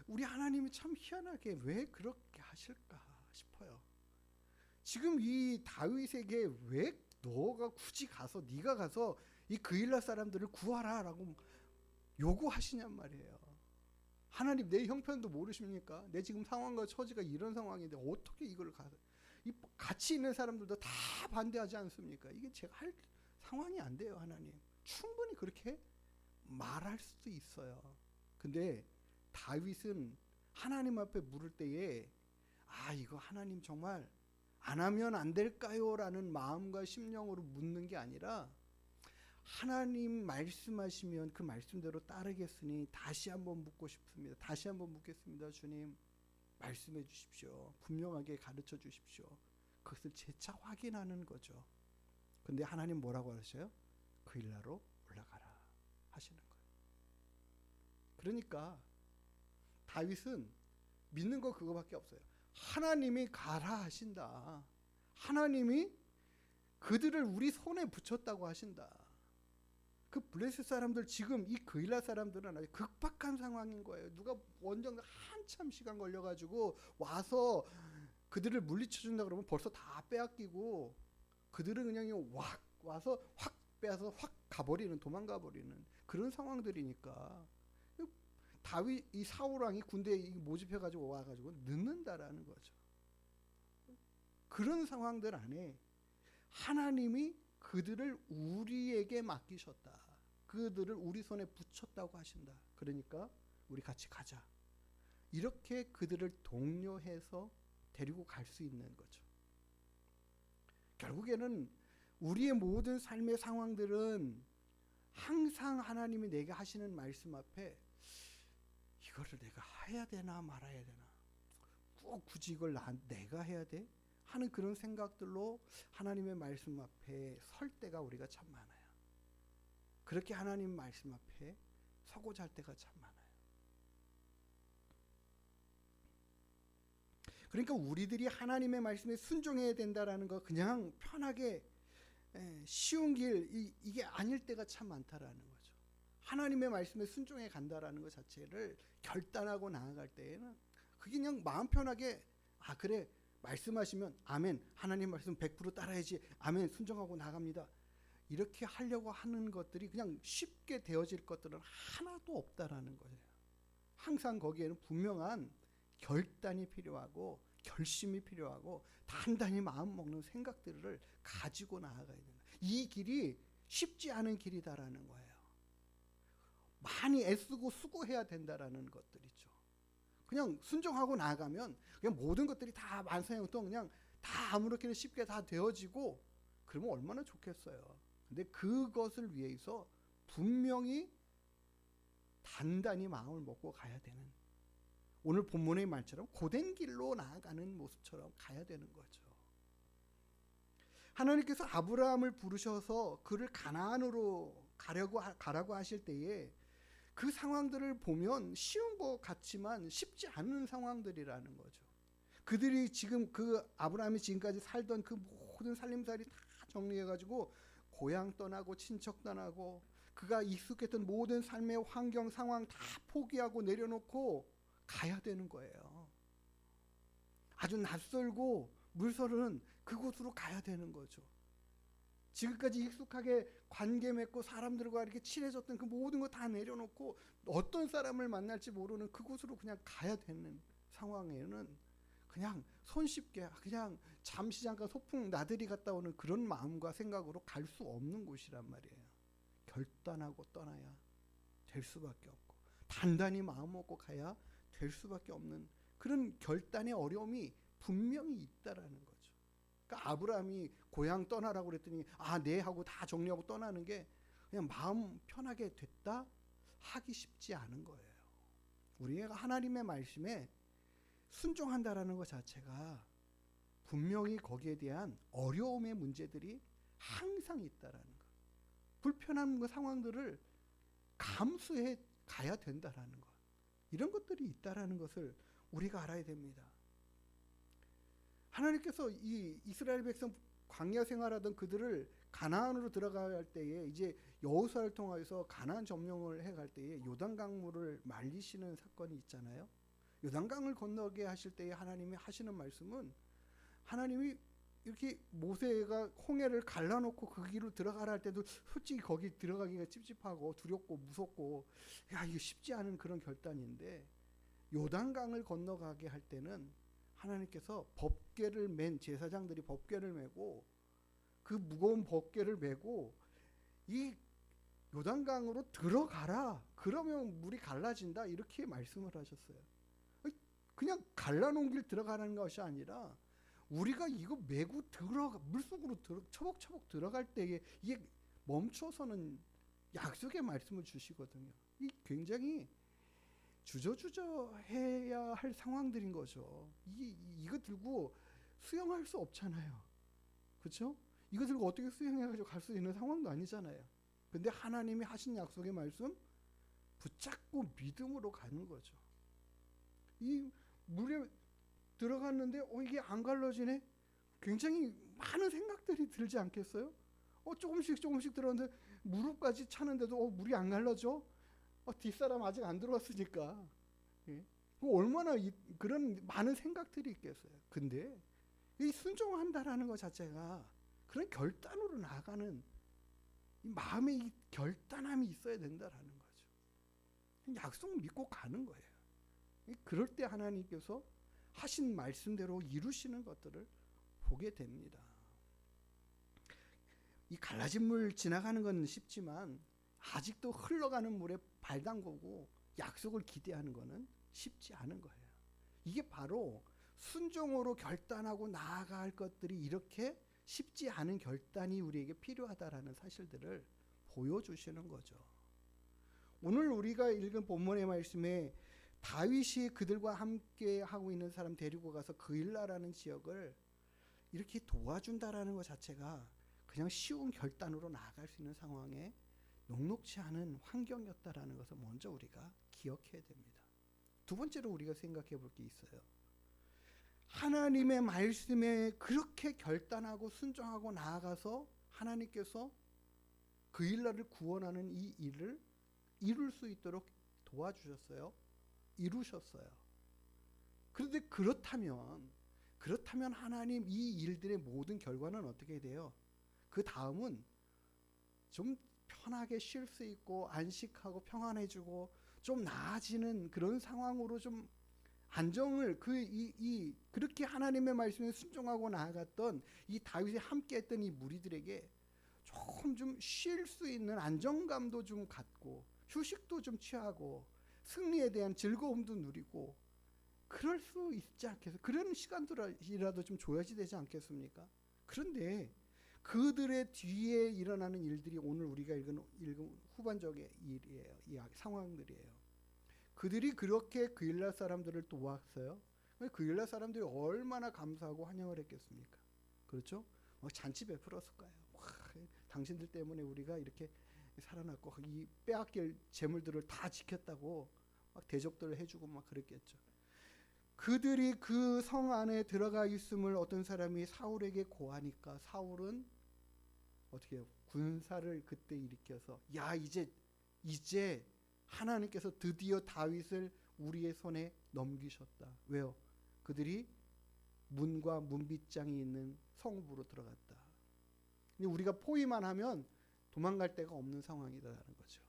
우리 하나님이 참 희한하게 왜 그렇게 하실까 싶어요. 지금 이 다윗에게 왜 네가 가서 이 그일라 사람들을 구하라라고 요구하시냔 말이에요. 하나님, 내 형편도 모르십니까? 내 지금 상황과 처지가 이런 상황인데 어떻게 이걸 이 같이 있는 사람들도 다 반대하지 않습니까? 이게 제가 할 상황이 안 돼요. 하나님, 충분히 그렇게 말할 수도 있어요. 근데 다윗은 하나님 앞에 물을 때에 이거 하나님 정말 안 하면 안 될까요? 라는 마음과 심령으로 묻는 게 아니라, 하나님 말씀하시면 그 말씀대로 따르겠으니 다시 한번 묻고 싶습니다. 다시 한번 묻겠습니다. 주님, 말씀해 주십시오. 분명하게 가르쳐 주십시오. 그것을 재차 확인하는 거죠. 근데 하나님 뭐라고 하셔요? 그 일나로 올라가라 하시는 거예요. 그러니까 다윗은 믿는 거 그거밖에 없어요. 하나님이 가라 하신다. 하나님이 그들을 우리 손에 붙였다고 하신다. 그 블레셋 사람들, 지금 이 그일라 사람들은 아주 극박한 상황인 거예요. 누가 원정 한참 시간 걸려가지고 와서 그들을 물리쳐 준다 그러면 벌써 다 빼앗기고, 그들은 그냥 확 와서 확 빼앗아서 확 가버리는, 도망가 버리는 그런 상황들이니까 다윗, 이 사울 왕이 군대에 모집해 가지고 와가지고 늦는다라는 거죠. 그런 상황들 안에 하나님이 그들을 우리에게 맡기셨다. 그들을 우리 손에 붙였다고 하신다. 그러니까 우리 같이 가자. 이렇게 그들을 독려해서 데리고 갈 수 있는 거죠. 결국에는 우리의 모든 삶의 상황들은 항상 하나님이 내게 하시는 말씀 앞에 이거를 내가 해야 되나 말아야 되나, 꼭 굳이 이걸 내가 해야 돼? 하는 그런 생각들로 하나님의 말씀 앞에 설 때가 우리가 참 많아요. 그렇게 하나님 말씀 앞에 서고자 할 때가 참 많아요. 그러니까 우리들이 하나님의 말씀에 순종해야 된다라는 거, 그냥 편하게 쉬운 길 이게 아닐 때가 참 많다라는 거죠. 하나님의 말씀에 순종해 간다라는 것 자체를 결단하고 나아갈 때에는 그게 그냥 마음 편하게, 아 그래 말씀하시면 아멘, 하나님 말씀 100% 따라야지, 아멘, 순종하고 나갑니다. 이렇게 하려고 하는 것들이 그냥 쉽게 되어질 것들은 하나도 없다라는 거예요. 항상 거기에는 분명한 결단이 필요하고 결심이 필요하고 단단히 마음 먹는 생각들을 가지고 나아가야 된다. 이 길이 쉽지 않은 길이다라는 거예요. 많이 애쓰고 수고해야 된다라는 것들이죠. 그냥 순종하고 나가면 그냥 모든 것들이 다 만사형통 그냥 다 아무렇게나 쉽게 다 되어지고 그러면 얼마나 좋겠어요. 근데 그것을 위해서 분명히 단단히 마음을 먹고 가야 되는, 오늘 본문의 말처럼 고된 길로 나아가는 모습처럼 가야 되는 거죠. 하나님께서 아브라함을 부르셔서 그를 가나안으로 가라고 하실 때에 그 상황들을 보면 쉬운 것 같지만 쉽지 않은 상황들이라는 거죠. 그들이 지금 그 아브라함이 지금까지 살던 그 모든 살림살이 다 정리해가지고 고향 떠나고 친척 떠나고 그가 익숙했던 모든 삶의 환경 상황 다 포기하고 내려놓고 가야 되는 거예요. 아주 낯설고 물서른 그곳으로 가야 되는 거죠. 지금까지 익숙하게 관계 맺고 사람들과 이렇게 친해졌던 그 모든 거 다 내려놓고 어떤 사람을 만날지 모르는 그곳으로 그냥 가야 되는 상황에는 그냥 손쉽게 그냥 잠시 잠깐 소풍 나들이 갔다 오는 그런 마음과 생각으로 갈 수 없는 곳이란 말이에요. 결단하고 떠나야 될 수밖에 없고 단단히 마음 먹고 가야 될 수밖에 없는 그런 결단의 어려움이 분명히 있다라는 거죠. 그러니까 아브라함이 고향 떠나라고 그랬더니 네 하고 다 정리하고 떠나는 게 그냥 마음 편하게 됐다 하기 쉽지 않은 거예요. 우리가 하나님의 말씀에 순종한다라는 것 자체가 분명히 거기에 대한 어려움의 문제들이 항상 있다라는 것, 불편한 상황들을 감수해 가야 된다라는 것, 이런 것들이 있다라는 것을 우리가 알아야 됩니다. 하나님께서 이 이스라엘 백성 광야 생활하던 그들을 가나안으로 들어가야 할 때에 이제 여호수아를 통해서 가나안 점령을 해 갈 때에 요단강물을 말리시는 사건이 있잖아요. 요단강을 건너게 하실 때에 하나님이 하시는 말씀은, 하나님이 이렇게 모세가 홍해를 갈라놓고 그 길로 들어가라 할 때도 솔직히 거기 들어가기가 찝찝하고 두렵고 무섭고 이거 쉽지 않은 그런 결단인데, 요단강을 건너가게 할 때는 하나님께서 법궤를 맨 제사장들이 법궤를 메고 그 무거운 법궤를 메고 이 요단강으로 들어가라, 그러면 물이 갈라진다, 이렇게 말씀을 하셨어요. 그냥 갈라놓은 길 들어가는 것이 아니라 우리가 이거 메고 물속으로 처벅처벅 들어갈 때에 이게 멈춰서는 약속의 말씀을 주시거든요. 이 굉장히 주저주저해야 할 상황들인 거죠. 이거 들고 수영할 수 없잖아요. 그렇죠? 이거 들고 어떻게 수영해가지고 갈 수 있는 상황도 아니잖아요. 근데 하나님이 하신 약속의 말씀 붙잡고 믿음으로 가는 거죠. 이 물에 들어갔는데 이게 안 갈라지네. 굉장히 많은 생각들이 들지 않겠어요? 조금씩 들었는데 무릎까지 차는데도 물이 안 갈라져? 뒷사람 아직 안 들어왔으니까. 예? 얼마나 그런 많은 생각들이 있겠어요. 근데 이 순종한다라는 것 자체가 그런 결단으로 나아가는 이 마음의 이 결단함이 있어야 된다라는 거죠. 약속 믿고 가는 거예요. 그럴 때 하나님께서 하신 말씀대로 이루시는 것들을 보게 됩니다. 이 갈라진 물 지나가는 건 쉽지만 아직도 흘러가는 물에 발 담그고 약속을 기대하는 것은 쉽지 않은 거예요. 이게 바로 순종으로 결단하고 나아갈 것들이 이렇게 쉽지 않은 결단이 우리에게 필요하다라는 사실들을 보여주시는 거죠. 오늘 우리가 읽은 본문의 말씀에 다윗이 그들과 함께 하고 있는 사람 데리고 가서 그일라라는 지역을 이렇게 도와준다라는 것 자체가 그냥 쉬운 결단으로 나아갈 수 있는 상황에 녹록지 않은 환경이었다라는 것을 먼저 우리가 기억해야 됩니다. 두 번째로 우리가 생각해 볼 게 있어요. 하나님의 말씀에 그렇게 결단하고 순종하고 나아가서 하나님께서 그일라를 구원하는 이 일을 이룰 수 있도록 도와주셨어요. 이루셨어요. 그런데 그렇다면 하나님 이 일들의 모든 결과는 어떻게 돼요? 그 다음은 좀 편하게 쉴 수 있고 안식하고 평안해지고 좀 나아지는 그런 상황으로 좀 안정을 그렇게 하나님의 말씀에 순종하고 나아갔던 이 다윗이 함께했던 이 무리들에게 조금 좀 쉴 수 있는 안정감도 좀 갖고 휴식도 좀 취하고 승리에 대한 즐거움도 누리고 그럴 수 있지 않겠어요? 그런 시간들이라도 좀 줘야지 되지 않겠습니까? 그런데 그들의 뒤에 일어나는 일들이 오늘 우리가 읽은 후반적의 일이에요. 상황들이에요. 그들이 그렇게 그일라 사람들을 도왔어요. 그일라 사람들이 얼마나 감사하고 환영을 했겠습니까? 그렇죠? 잔치 베풀었을 거예요. 당신들 때문에 우리가 이렇게 살아났고 이 빼앗길 재물들을 다 지켰다고 막 대접들을 해주고 막 그랬겠죠. 그들이 그 성 안에 들어가 있음을 어떤 사람이 사울에게 고하니까 사울은 어떻게 해요? 군사를 그때 일으켜서 야 이제 하나님께서 드디어 다윗을 우리의 손에 넘기셨다. 왜요? 그들이 문과 문빗장이 있는 성읍으로 들어갔다. 근데 우리가 포위만 하면 도망갈 데가 없는 상황이다라는 거죠.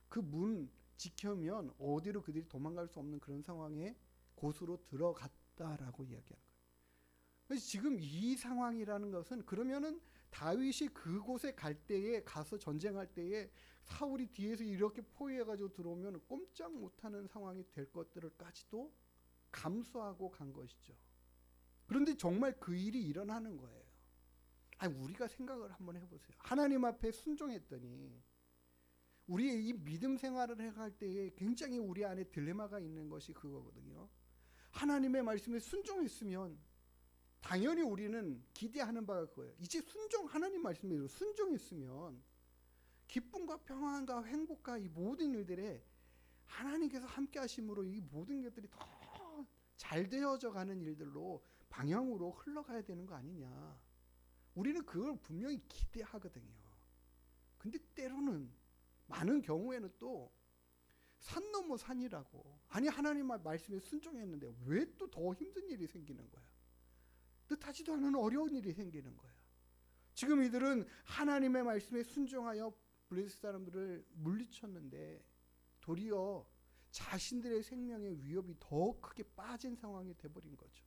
그 문 지켜면 어디로 그들이 도망갈 수 없는 그런 상황에 곳으로 들어갔다라고 이야기하는 거예요. 그래서 지금 이 상황이라는 것은 그러면은 다윗이 그곳에 갈 때에 가서 전쟁할 때에 사울이 뒤에서 이렇게 포위해가지고 들어오면 꼼짝 못하는 상황이 될 것들을까지도 감수하고 간 것이죠. 그런데 정말 그 일이 일어나는 거예요. 우리가 생각을 한번 해보세요. 하나님 앞에 순종했더니 우리의 이 믿음 생활을 해갈 때에 굉장히 우리 안에 딜레마가 있는 것이 그거거든요. 하나님의 말씀에 순종했으면 당연히 우리는 기대하는 바가 그거예요. 이제 하나님 말씀에 순종했으면 기쁨과 평안과 행복과 이 모든 일들에 하나님께서 함께 하심으로 이 모든 것들이 더 잘 되어져 가는 일들로 방향으로 흘러가야 되는 거 아니냐. 우리는 그걸 분명히 기대하거든요. 근데 때로는 많은 경우에는 또 산 넘어 산이라고 하나님 말씀에 순종했는데 왜 또 더 힘든 일이 생기는 거야. 뜻하지도 않은 어려운 일이 생기는 거야. 지금 이들은 하나님의 말씀에 순종하여 블레셋 사람들을 물리쳤는데 도리어 자신들의 생명의 위협이 더 크게 빠진 상황이 돼버린 거죠.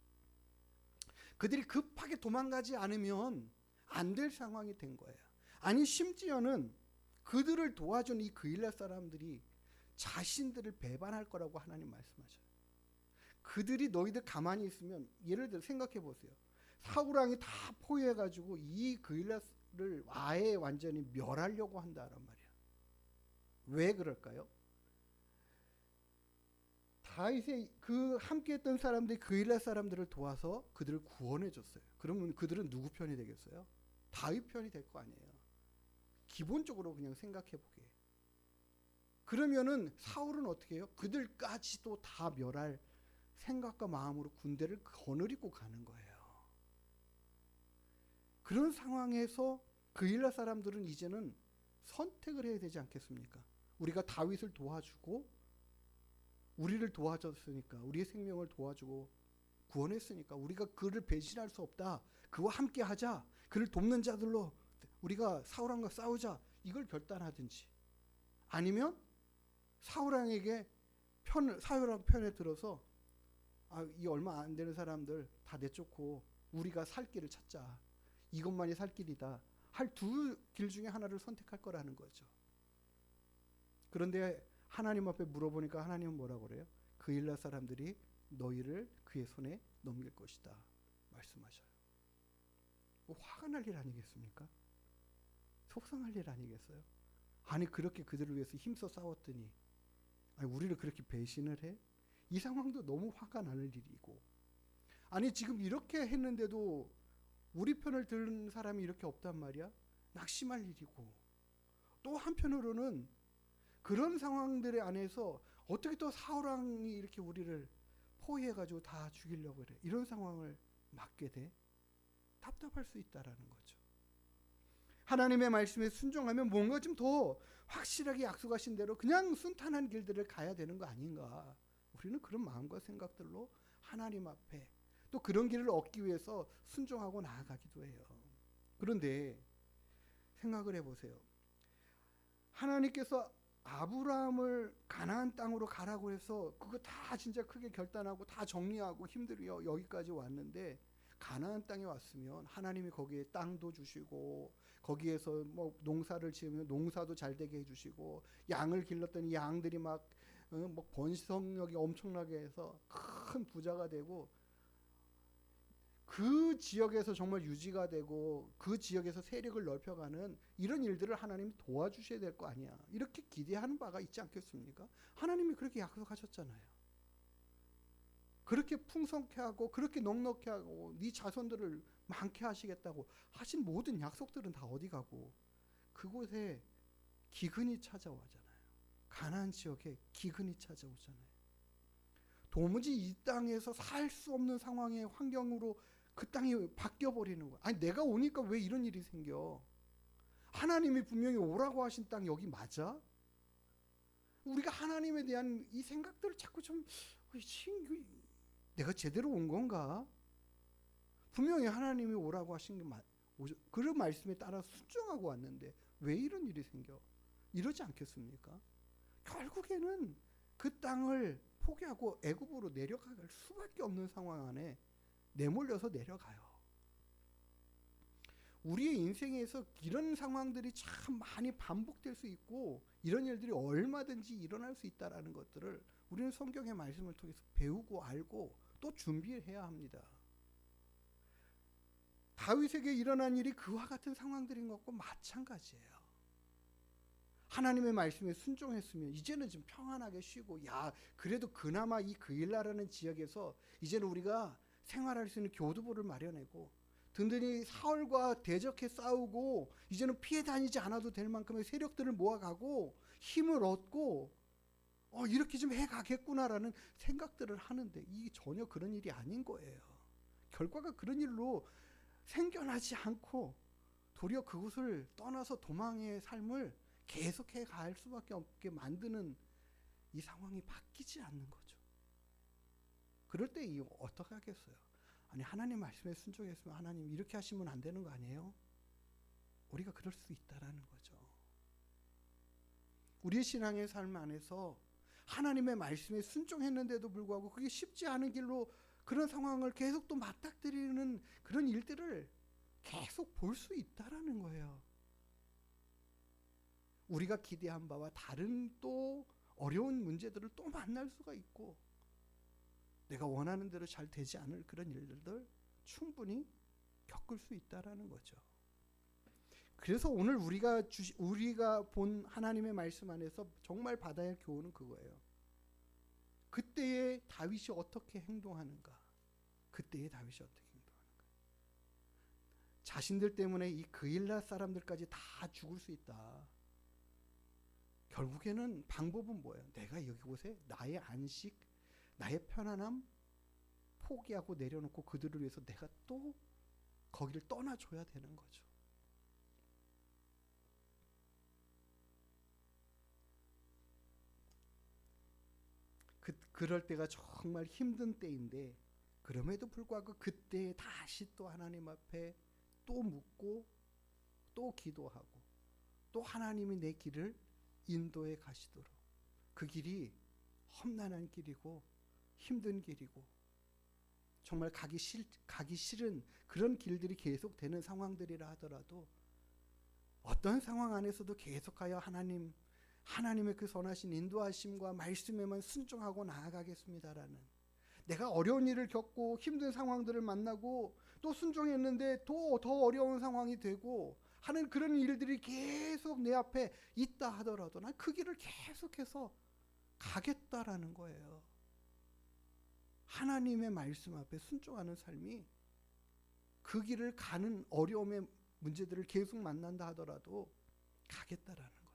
그들이 급하게 도망가지 않으면 안 될 상황이 된 거예요. 심지어는 그들을 도와준 이 그일라 사람들이 자신들을 배반할 거라고 하나님 말씀하셔요. 그들이 너희들 가만히 있으면 예를 들어 생각해 보세요. 사울 왕이 다 포위해가지고 이 그일라 아예 완전히 멸하려고 한다란 말이야. 왜 그럴까요? 다윗의 그 함께했던 사람들이 그일라 사람들을 도와서 그들을 구원해 줬어요. 그러면 그들은 누구 편이 되겠어요? 다윗 편이 될 거 아니에요. 기본적으로 그냥 생각해 보게. 그러면은 사울은 어떻게 해요? 그들까지도 다 멸할 생각과 마음으로 군대를 거느리고 가는 거예요. 그런 상황에서 그일라 사람들은 이제는 선택을 해야 되지 않겠습니까? 우리가 다윗을 도와주고 우리를 도와줬으니까, 우리의 생명을 도와주고 구원했으니까 우리가 그를 배신할 수 없다. 그와 함께 하자. 그를 돕는 자들로 우리가 사울왕과 싸우자. 이걸 결단하든지, 아니면 사울왕에게 사울왕 편에 들어서 이 얼마 안 되는 사람들 다 내쫓고 우리가 살 길을 찾자. 이것만이 살 길이다. 할 두 길 중에 하나를 선택할 거라는 거죠. 그런데 하나님 앞에 물어보니까 하나님은 뭐라고 그래요? 그일라 사람들이 너희를 그의 손에 넘길 것이다 말씀하셔요. 화가 날 일 아니겠습니까? 속상할 일 아니겠어요? 아니 그렇게 그들을 위해서 힘써 싸웠더니 우리를 그렇게 배신을 해? 이 상황도 너무 화가 나는 일이고, 아니 지금 이렇게 했는데도 우리 편을 드는 사람이 이렇게 없단 말이야? 낙심할 일이고, 또 한편으로는 그런 상황들의 안에서 어떻게 또 사울왕이 이렇게 우리를 포위해가지고 다 죽이려고 그래. 이런 상황을 맞게 돼? 답답할 수 있다라는 거죠. 하나님의 말씀에 순종하면 뭔가 좀 더 확실하게 약속하신 대로 그냥 순탄한 길들을 가야 되는 거 아닌가. 우리는 그런 마음과 생각들로 하나님 앞에 또 그런 길을 얻기 위해서 순종하고 나아가기도 해요. 그런데 생각을 해보세요. 하나님께서 아브라함을 가나안 땅으로 가라고 해서 그거 다 진짜 크게 결단하고 다 정리하고 힘들어 여기까지 왔는데, 가나안 땅에 왔으면 하나님이 거기에 땅도 주시고 거기에서 뭐 농사를 지으면 농사도 잘 되게 해주시고, 양을 길렀더니 양들이 막 번성력이 엄청나게 해서 큰 부자가 되고, 그 지역에서 정말 유지가 되고 그 지역에서 세력을 넓혀가는 이런 일들을 하나님이 도와주셔야 될 거 아니야. 이렇게 기대하는 바가 있지 않겠습니까? 하나님이 그렇게 약속하셨잖아요. 그렇게 풍성케 하고 그렇게 넉넉케 하고 네 자손들을 많게 하시겠다고 하신 모든 약속들은 다 어디 가고, 그곳에 기근이 찾아오잖아요. 가나안 지역에 기근이 찾아오잖아요. 도무지 이 땅에서 살 수 없는 상황의 환경으로 그 땅이 바뀌어버리는 거야. 아니 내가 오니까 왜 이런 일이 생겨? 하나님이 분명히 오라고 하신 땅 여기 맞아? 우리가 하나님에 대한 이 생각들을 자꾸 좀 내가 제대로 온 건가? 분명히 하나님이 오라고 하신 게 그런 말씀에 따라 순종하고 왔는데 왜 이런 일이 생겨? 이러지 않겠습니까? 결국에는 그 땅을 포기하고 애굽으로 내려갈 수밖에 없는 상황 안에 내몰려서 내려가요. 우리의 인생에서 이런 상황들이 참 많이 반복될 수 있고 이런 일들이 얼마든지 일어날 수 있다는 것들을 우리는 성경의 말씀을 통해서 배우고 알고 또 준비해야 합니다. 다윗에게 일어난 일이 그와 같은 상황들인 것과 마찬가지예요. 하나님의 말씀에 순종했으면 이제는 좀 평안하게 쉬고, 그래도 그나마 이 그일라라는 지역에서 이제는 우리가 생활할 수 있는 교두보를 마련하고 든든히 사울과 대적해 싸우고 이제는 피해 다니지 않아도 될 만큼의 세력들을 모아가고 힘을 얻고 이렇게 좀 해가겠구나라는 생각들을 하는데, 이게 전혀 그런 일이 아닌 거예요. 결과가 그런 일로 생겨나지 않고 도리어 그곳을 떠나서 도망의 삶을 계속해 갈 수밖에 없게 만드는 이 상황이 바뀌지 않는 거죠. 그럴 때 어떻게 하겠어요? 아니 하나님 말씀에 순종했으면 하나님 이렇게 하시면 안 되는 거 아니에요? 우리가 그럴 수 있다라는 거죠. 우리의 신앙의 삶 안에서 하나님의 말씀에 순종했는데도 불구하고 그게 쉽지 않은 길로 그런 상황을 계속 또 맞닥뜨리는 그런 일들을 계속 볼 수 있다라는 거예요. 우리가 기대한 바와 다른 또 어려운 문제들을 또 만날 수가 있고, 내가 원하는 대로 잘 되지 않을 그런 일들을 충분히 겪을 수 있다라는 거죠. 그래서 오늘 우리가 본 하나님의 말씀 안에서 정말 받아야 할 교훈은 그거예요. 그때의 다윗이 어떻게 행동하는가? 그때의 다윗이 어떻게 행동하는가? 자신들 때문에 이 그일라 사람들까지 다 죽을 수 있다. 결국에는 방법은 뭐예요? 내가 여기곳에 나의 안식, 나의 편안함 포기하고 내려놓고 그들을 위해서 내가 또 거기를 떠나줘야 되는 거죠. 그럴 때가 정말 힘든 때인데 그럼에도 불구하고 그때 다시 또 하나님 앞에 또 묻고 또 기도하고 또 하나님이 내 길을 인도해 가시도록, 그 길이 험난한 길이고 힘든 길이고 정말 가기 싫은 그런 길들이 계속되는 상황들이라 하더라도 어떤 상황 안에서도 계속하여 하나님의 그 선하신 인도하심과 말씀에만 순종하고 나아가겠습니다라는, 내가 어려운 일을 겪고 힘든 상황들을 만나고 또 순종했는데 또 더 어려운 상황이 되고 하는 그런 일들이 계속 내 앞에 있다 하더라도 난 그 길을 계속해서 가겠다라는 거예요. 하나님의 말씀 앞에 순종하는 삶이 그 길을 가는 어려움의 문제들을 계속 만난다 하더라도 가겠다라는 거죠.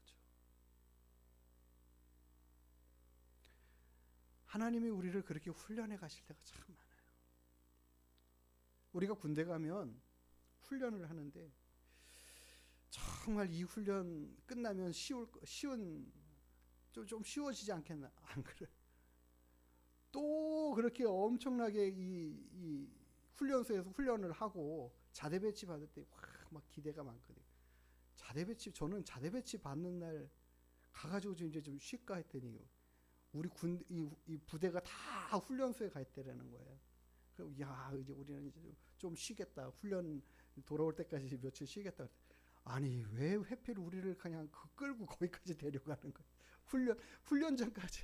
하나님이 우리를 그렇게 훈련해 가실 때가 참 많아요. 우리가 군대 가면 훈련을 하는데 정말 이 훈련 끝나면 좀 쉬워지지 않겠나? 안 그래? 또 그렇게 엄청나게 이 훈련소에서 훈련을 하고 자대 배치 받을 때 막 기대가 많거든요. 저는 자대 배치 받는 날 가가지고 이제 좀 쉴까 했더니 우리 이 부대가 다 훈련소에 가 있다라는 거예요. 그럼 이제 우리는 이제 좀 쉬겠다. 훈련 돌아올 때까지 며칠 쉬겠다. 아니 왜 회피를 우리를 그냥 끌고 거기까지 데려가는 거예요. 훈련장까지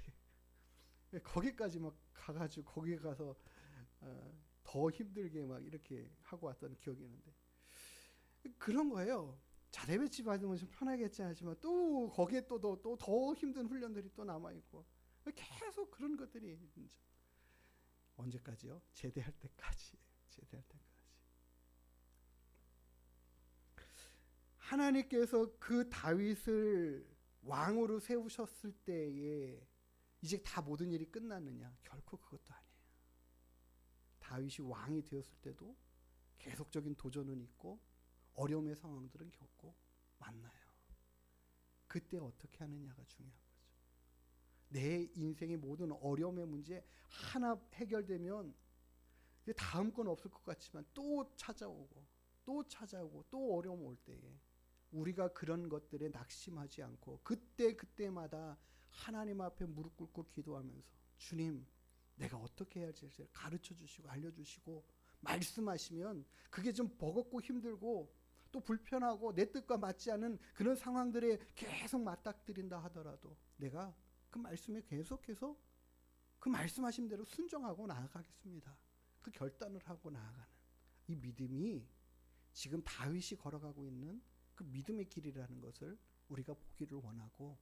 거기까지 막 가가지고 거기 가서 더 힘들게 막 이렇게 하고 왔던 기억이 있는데, 그런 거예요. 자대 배치 받으면 좀 편하겠지 하지만 또 거기에 또 더 힘든 훈련들이 또 남아 있고 계속 그런 것들이 언제까지요? 제대할 때까지. 하나님께서 그 다윗을 왕으로 세우셨을 때에 이제 다 모든 일이 끝났느냐? 결코 그것도 아니에요. 다윗이 왕이 되었을 때도 계속적인 도전은 있고 어려움의 상황들은 겪고 만나요. 그때 어떻게 하느냐가 중요한 거죠. 내 인생의 모든 어려움의 문제 하나 해결되면 다음 건 없을 것 같지만 또 찾아오고 또 어려움 올 때에 우리가 그런 것들에 낙심하지 않고 그때마다 하나님 앞에 무릎 꿇고 기도하면서 주님, 내가 어떻게 해야 할지 가르쳐 주시고 알려주시고 말씀하시면 그게 좀 버겁고 힘들고 또 불편하고 내 뜻과 맞지 않은 그런 상황들에 계속 맞닥뜨린다 하더라도 내가 그 말씀에 계속해서 그 말씀하신 대로 순종하고 나아가겠습니다. 그 결단을 하고 나아가는 이 믿음이 지금 다윗이 걸어가고 있는 그 믿음의 길이라는 것을 우리가 보기를 원하고,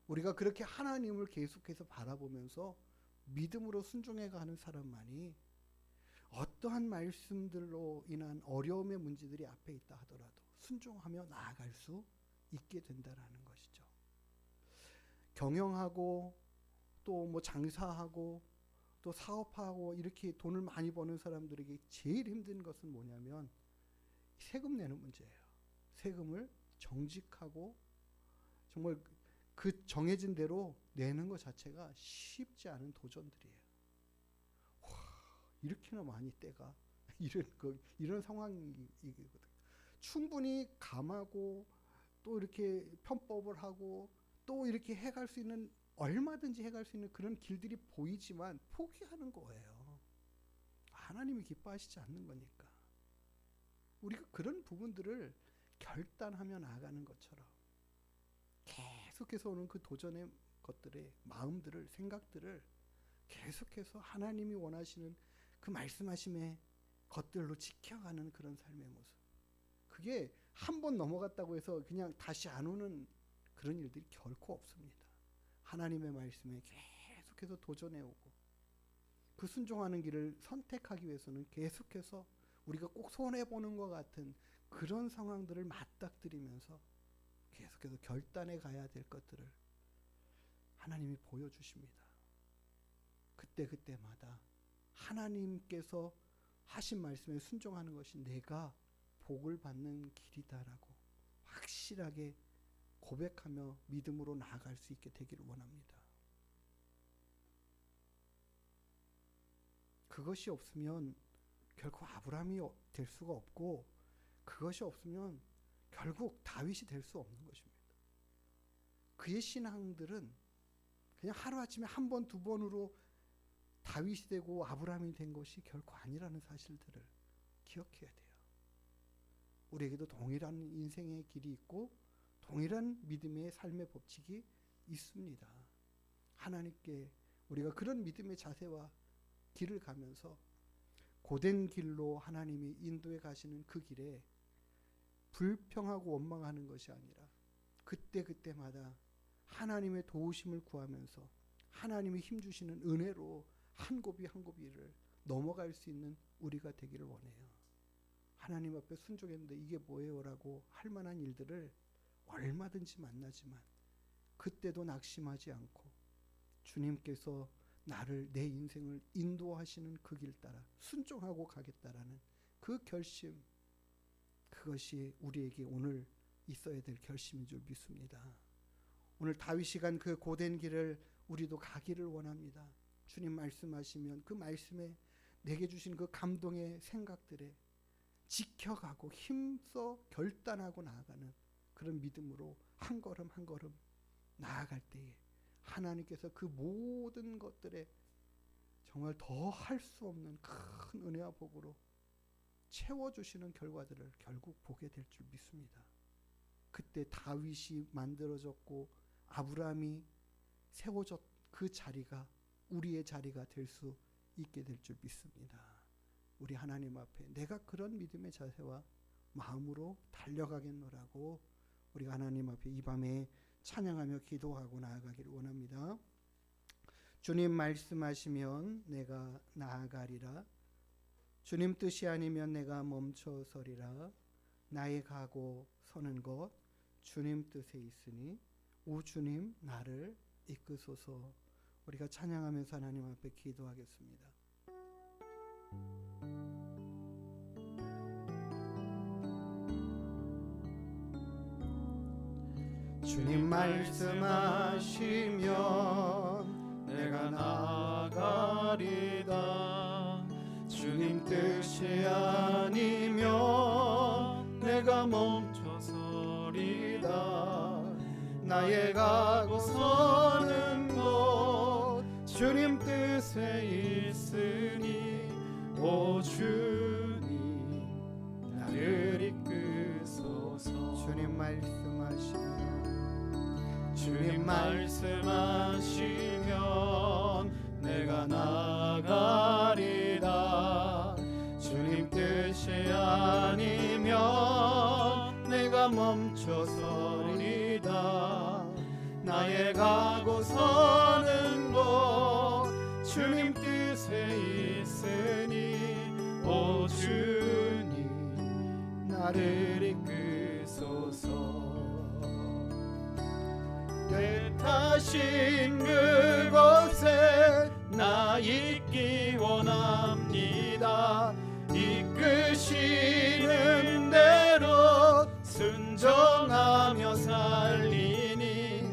우리가 그렇게 하나님을 계속해서 바라보면서 믿음으로 순종해가는 사람만이 어떠한 말씀들로 인한 어려움의 문제들이 앞에 있다 하더라도 순종하며 나아갈 수 있게 된다라는 것이죠. 경영하고 또 뭐 장사하고 또 사업하고 이렇게 돈을 많이 버는 사람들에게 제일 힘든 것은 뭐냐면 세금 내는 문제예요. 세금을 정직하고 정말 그 정해진 대로 내는 것 자체가 쉽지 않은 도전들이에요. 와, 이렇게나 많이 떼가 이런 상황이거든요. 충분히 감하고 또 이렇게 편법을 하고 또 이렇게 해갈 수 있는, 얼마든지 해갈 수 있는 그런 길들이 보이지만 포기하는 거예요. 하나님이 기뻐하시지 않는 거니까. 우리가 그런 부분들을 결단하며 나아가는 것처럼 계속해서 오는 그 도전의 것들의 마음들을, 생각들을 계속해서 하나님이 원하시는 그 말씀하심의 것들로 지켜가는 그런 삶의 모습. 그게 한 번 넘어갔다고 해서 그냥 다시 안 오는 그런 일들이 결코 없습니다. 하나님의 말씀에 계속해서 도전해 오고 그 순종하는 길을 선택하기 위해서는 계속해서 우리가 꼭 손해보는 것 같은 그런 상황들을 맞닥뜨리면서 계속해서 결단해 가야 될 것들을 하나님이 보여주십니다. 그때마다 하나님께서 하신 말씀에 순종하는 것이 내가 복을 받는 길이다라고 확실하게 고백하며 믿음으로 나아갈 수 있게 되기를 원합니다. 그것이 없으면 결코 아브라함이 될 수가 없고 그것이 없으면 결국 다윗이 될 수 없는 것입니다. 그의 신앙들은 그냥 하루아침에 한 번, 두 번으로 다윗이 되고 아브라함이 된 것이 결코 아니라는 사실들을 기억해야 돼요. 우리에게도 동일한 인생의 길이 있고 동일한 믿음의 삶의 법칙이 있습니다. 하나님께 우리가 그런 믿음의 자세와 길을 가면서 고된 길로 하나님이 인도해 가시는 그 길에 불평하고 원망하는 것이 아니라 그때마다 하나님의 도우심을 구하면서 하나님이 힘주시는 은혜로 한 고비 한 고비를 넘어갈 수 있는 우리가 되기를 원해요. 하나님 앞에 순종했는데 이게 뭐예요? 라고 할 만한 일들을 얼마든지 만나지만 그때도 낙심하지 않고 주님께서 나를 내 인생을 인도하시는 그 길 따라 순종하고 가겠다라는 그 결심, 그것이 우리에게 오늘 있어야 될 결심인 줄 믿습니다. 오늘 다윗이 간 그 고된 길을 우리도 가기를 원합니다. 주님 말씀하시면 그 말씀에 내게 주신 그 감동의 생각들에 지켜가고 힘써 결단하고 나아가는 그런 믿음으로 한 걸음 한 걸음 나아갈 때에 하나님께서 그 모든 것들에 정말 더 할 수 없는 큰 은혜와 복으로 채워주시는 결과들을 결국 보게 될 줄 믿습니다. 그때 다윗이 만들어졌고 아브라함이 세워졌 그 자리가 우리의 자리가 될 수 있게 될 줄 믿습니다. 우리 하나님 앞에 내가 그런 믿음의 자세와 마음으로 달려가겠노라고 우리가 하나님 앞에 이 밤에 찬양하며 기도하고 나아가기를 원합니다. 주님 말씀하시면 내가 나아가리라. 주님 뜻이 아니면 내가 멈춰서리라. 나의 가고 서는 것 주님 뜻에 있으니 오 주님 나를 이끄소서. 우리가 찬양하면서 하나님 앞에 기도하겠습니다. 주님 말씀하시면 내가 나아가리다. 주님 뜻이 아니면 내가 멈춰서리다. 나의 가고 서는 곳 주님 뜻에 있으니 오 주님 나를 이끄소서. 주님 말씀하시면 내가 나아가리다. 주님 뜻이 아니면 내가 멈춰서리다. 나의 가고 서는 곳 주님 뜻에 있으니 오 주님 나를 이끄소서. 뜻하신 그곳에 나 있기 원합니다. 이끄시는 대로 순종하며 살리니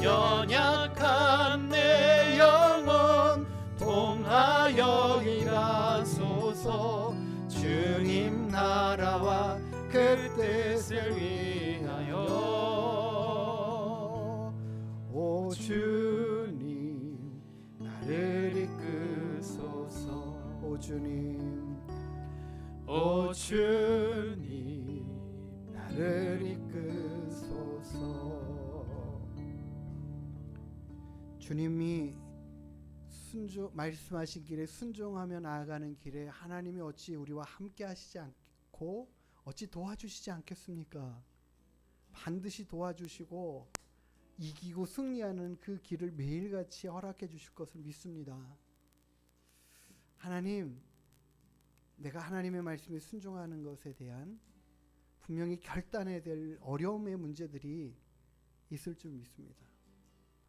연약한 내 영혼 통하여 일하소서. 주님 나라와 그 뜻을 위하여 오 주님 나를 이끄소서. 오 주님 나를 이끄소서. 주님이 말씀하신 길에 순종하며 나아가는 길에 하나님이 어찌 우리와 함께 하시지 않고 어찌 도와주시지 않겠습니까? 반드시 도와주시고 이기고 승리하는 그 길을 매일같이 허락해 주실 것을 믿습니다. 하나님, 내가 하나님의 말씀에 순종하는 것에 대한 분명히 결단해야 될 어려움의 문제들이 있을 줄 믿습니다.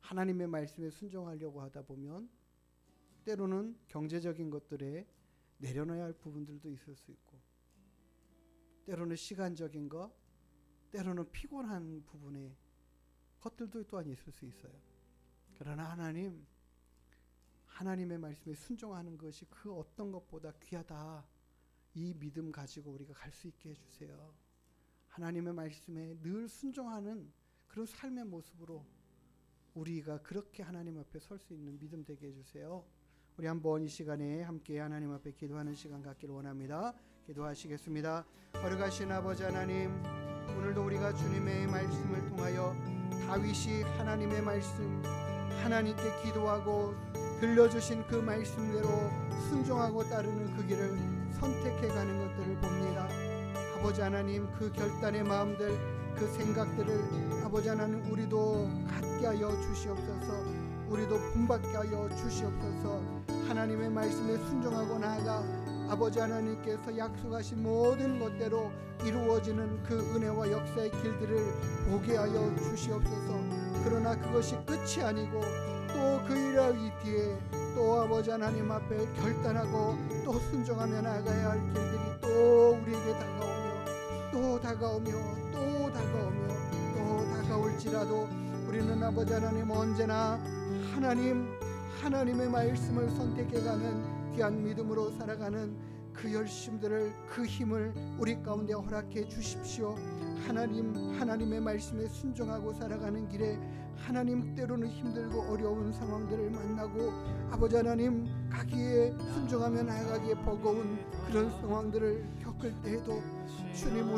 하나님의 말씀에 순종하려고 하다 보면 때로는 경제적인 것들에 내려놔야 할 부분들도 있을 수 있고, 때로는 시간적인 것, 때로는 피곤한 부분의 것들도 또한 있을 수 있어요. 그러나 하나님의 말씀에 순종하는 것이 그 어떤 것보다 귀하다, 이 믿음 가지고 우리가 갈 수 있게 해주세요. 하나님의 말씀에 늘 순종하는 그런 삶의 모습으로 우리가 그렇게 하나님 앞에 설 수 있는 믿음 되게 해주세요. 우리 한번 이 시간에 함께 하나님 앞에 기도하는 시간 갖기를 원합니다. 기도하시겠습니다. 거룩하신 아버지 하나님, 오늘도 우리가 주님의 말씀을 통하여 다윗이 하나님의 말씀, 하나님께 기도하고 들려주신 그 말씀대로 순종하고 따르는 그 길을 선택해가는 것들을 봅니다. 아버지 하나님, 그 결단의 마음들, 그 생각들을 아버지 하나님 우리도 갖게 하여 주시옵소서. 우리도 본받게 하여 주시옵소서. 하나님의 말씀에 순종하고 나아가 아버지 하나님께서 약속하신 모든 것대로 이루어지는 그 은혜와 역사의 길들을 보게 하여 주시옵소서. 그러나 그것이 끝이 아니고 또 그 일하기 뒤에 또 아버지 하나님 앞에 결단하고 또 순종하며 나아가야 할 길들이 또 우리에게 다가오며 또 다가올지라도 우리는 아버지 하나님 언제나 하나님의 말씀을 선택해가는 귀한 믿음으로 살아가는 그 열심들을, 그 힘을 우리 가운데 허락해 주십시오. 하나님의 말씀에 순종하고 살아가는 길에 하나님, 때로는 힘들고 어려운 상황들을 만나고 아버지 하나님 가기에 순종하며 나아가기에 버거운 그런 상황들을 겪을 때에도 주님,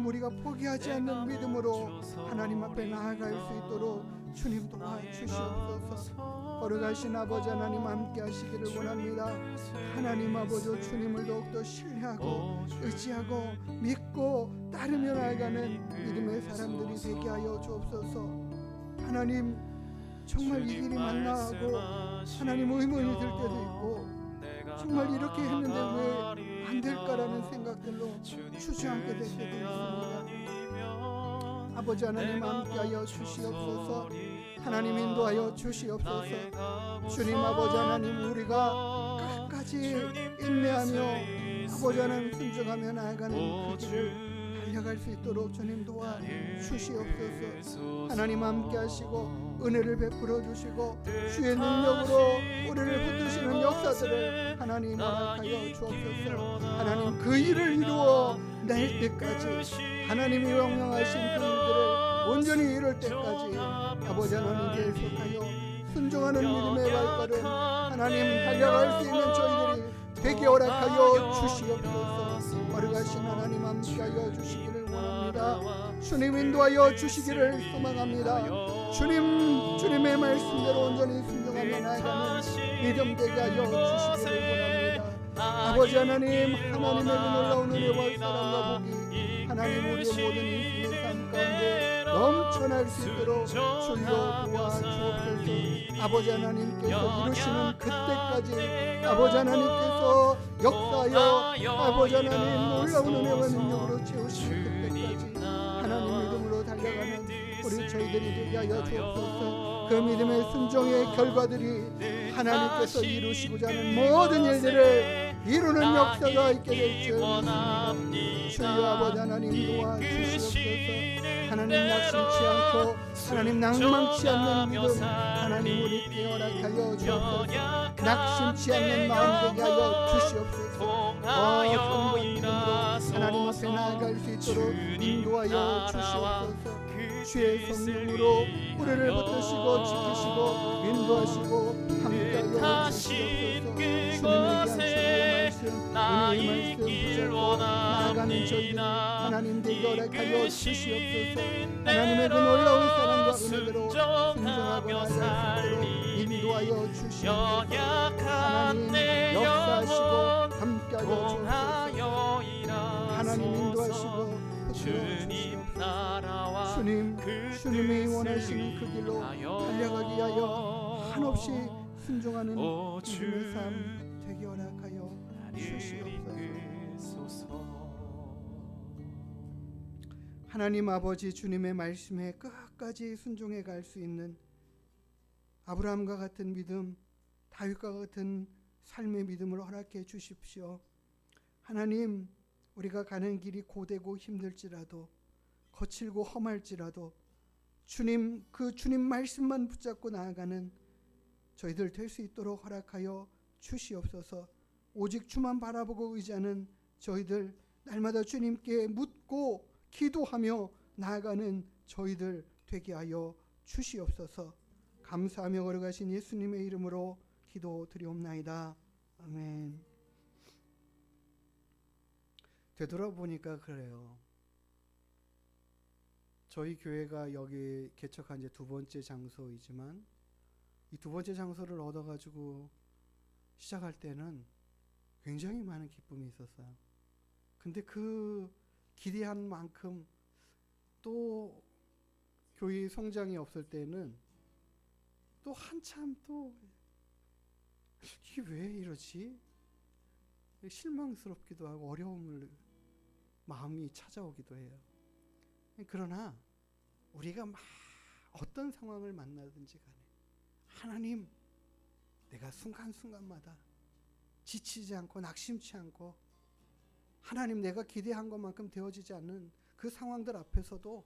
우리가 포기하지 않는 믿음으로 하나님 앞에 나아갈 수 있도록 주님 도와주시옵소서. 거룩하신 아버지 하나님 함께 하시기를 원합니다. 하나님 아버지, 주님을 더욱더 신뢰하고 의지하고 믿고 따르며 나아가는 믿음의 사람들이 되게 하여 주옵소서. 하나님, 정말 이 길이 맞나하고 하나님 의문이 들 때도 있고, 정말 이렇게 했는데 왜 안 될까라는 생각들로 주저앉게 될 때도 있습니다. 아버지 하나님 함께하여 주시옵소서. 하나님 인도하여 주시옵소서. 주님 아버지 하나님, 우리가 끝까지 인내하며 아버지 하나님 순종하며 나아가는 그 길을 달려갈 수 있도록 주님 도와주시옵소서. 하나님 함께하시고 은혜를 베풀어 주시고 주의 능력으로 우리를 붙드시는 역사들을 하나님 허락하여 주옵소서. 하나님, 그 일을 이루어 낼 때까지 하나님이 명령하신 그 일들을 온전히 이룰 때까지 아버지 하나님 계속하여 순종하는 믿음의 발걸음 하나님 달려갈 수 있는 저희들이 되게 허락하여 주시옵소서. 거룩하신 하나님 함께하여 주시기를 원합니다. 주님 인도하여 주시기를 소망합니다. 주님의 말씀대로 온전히 순종하며 나아가는 믿음 되게 하여 주시기를 원합니다. 아버지 하나님, 하나님의 놀라운 은혜와 사랑과 복이 하나님 우리의 모든 인생의 삶 가운데 넘쳐날 수 있도록 주여 도와주옵소서. 아버지 하나님께서 이루시는 그때까지 아버지 하나님께서 역사하여 아버지 하나님 놀라운 은혜와 능력으로 채우시는 그때까지 하나님 믿음으로 달려가는 우리 저희들이 되게 하여 주옵소서. 그 믿음의 순종의 결과들이 하나님께서 이루시고자 하는 모든 일들을 이루는 역사가 있게 될 줄 믿습니다. 주여 아버지 하나님 도와주시옵소서. 하나님 낙심치 않고 하나님 낭망치 않는 믿음 하나님 우리께 허락하여 주옵소서. 낙심치 않는 마음 되게 하여 주시옵소서. 정말 믿음으로 하나님 앞에 나아갈 수 있도록 인도하여 주시옵소서. 주의 성령으로 우리를 붙드시고 지키시고 인도하시고 함께하여 주시옵소서. 주님의 말씀 나아가는 저희들 하나님 되게 허락하여 주시옵소서. 하나님의 그 놀라운 사랑과 은혜대로 순종하고 나아갈 수 있도록 인도하여 주시옵소서. 하나님 역사하시고 함께하여 주옵소서. 주시고 주님 나라와 주님, 그 주님이 뜻을 원하시는 그 길로 달려가기 위하여 한없이 순종하는 오 믿음의 삶 되게 허락하여 주시옵소서. 하나님 아버지, 주님의 말씀에 끝까지 순종해 갈 수 있는 아브라함과 같은 믿음, 다윗과 같은 삶의 믿음을 허락해 주십시오. 하나님, 우리가 가는 길이 고되고 힘들지라도 거칠고 험할지라도 주님, 그 주님 말씀만 붙잡고 나아가는 저희들 될 수 있도록 허락하여 주시옵소서. 오직 주만 바라보고 의지하는 저희들, 날마다 주님께 묻고 기도하며 나아가는 저희들 되게 하여 주시옵소서. 감사하며 걸어가신 예수님의 이름으로 기도드리옵나이다. 아멘. 되돌아보니까 그래요. 저희 교회가 여기 개척한 이제 두 번째 장소이지만 이 두 번째 장소를 얻어가지고 시작할 때는 굉장히 많은 기쁨이 있었어요. 근데 그 기대한 만큼 또 교회 성장이 없을 때는 또 한참 또 이게 왜 이러지? 실망스럽기도 하고 어려움을 마음이 찾아오기도 해요. 그러나 우리가 막 어떤 상황을 만나든지 간에 하나님, 내가 순간순간마다 지치지 않고 낙심치 않고 하나님, 내가 기대한 것만큼 되어지지 않는 그 상황들 앞에서도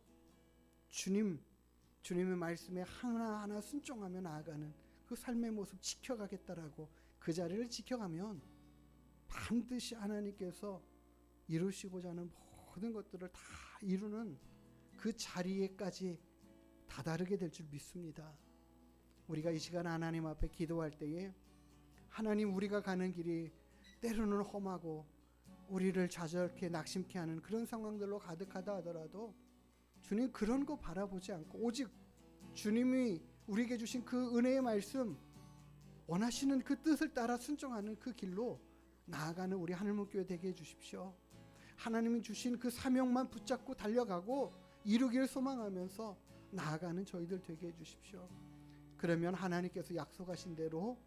주님의 말씀에 하나하나 순종하며 나아가는 그 삶의 모습 지켜가겠다라고 그 자리를 지켜가면 반드시 하나님께서 이루시고자 하는 모든 것들을 다 이루는 그 자리에까지 다다르게 될 줄 믿습니다. 우리가 이 시간 하나님 앞에 기도할 때에 하나님, 우리가 가는 길이 때로는 험하고 우리를 좌절케 낙심케 하는 그런 상황들로 가득하다 하더라도 주님, 그런 거 바라보지 않고 오직 주님이 우리에게 주신 그 은혜의 말씀, 원하시는 그 뜻을 따라 순종하는 그 길로 나아가는 우리 하늘문교회 되게 해주십시오. 하나님이 주신 그 사명만 붙잡고 달려가고 이루기를 소망하면서 나아가는 저희들 되게 해주십시오. 그러면 하나님께서 약속하신 대로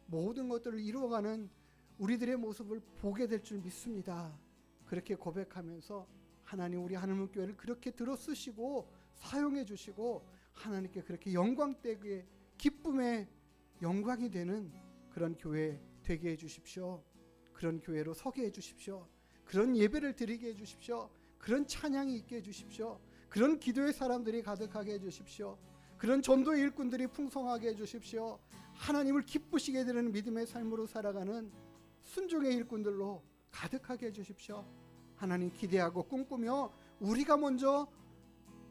모든 것들을 이루어가는 우리들의 모습을 보게 될 줄 믿습니다. 그렇게 고백하면서 하나님, 우리 하늘문교회를 그렇게 들어쓰시고 사용해 주시고 하나님께 그렇게 영광되게 기쁨의 영광이 되는 그런 교회 되게 해주십시오. 그런 교회로 서게 해주십시오. 그런 예배를 드리게 해주십시오. 그런 찬양이 있게 해주십시오. 그런 기도의 사람들이 가득하게 해주십시오. 그런 전도의 일꾼들이 풍성하게 해주십시오. 하나님을 기쁘시게 되는 믿음의 삶으로 살아가는 순종의 일꾼들로 가득하게 해주십시오. 하나님, 기대하고 꿈꾸며 우리가 먼저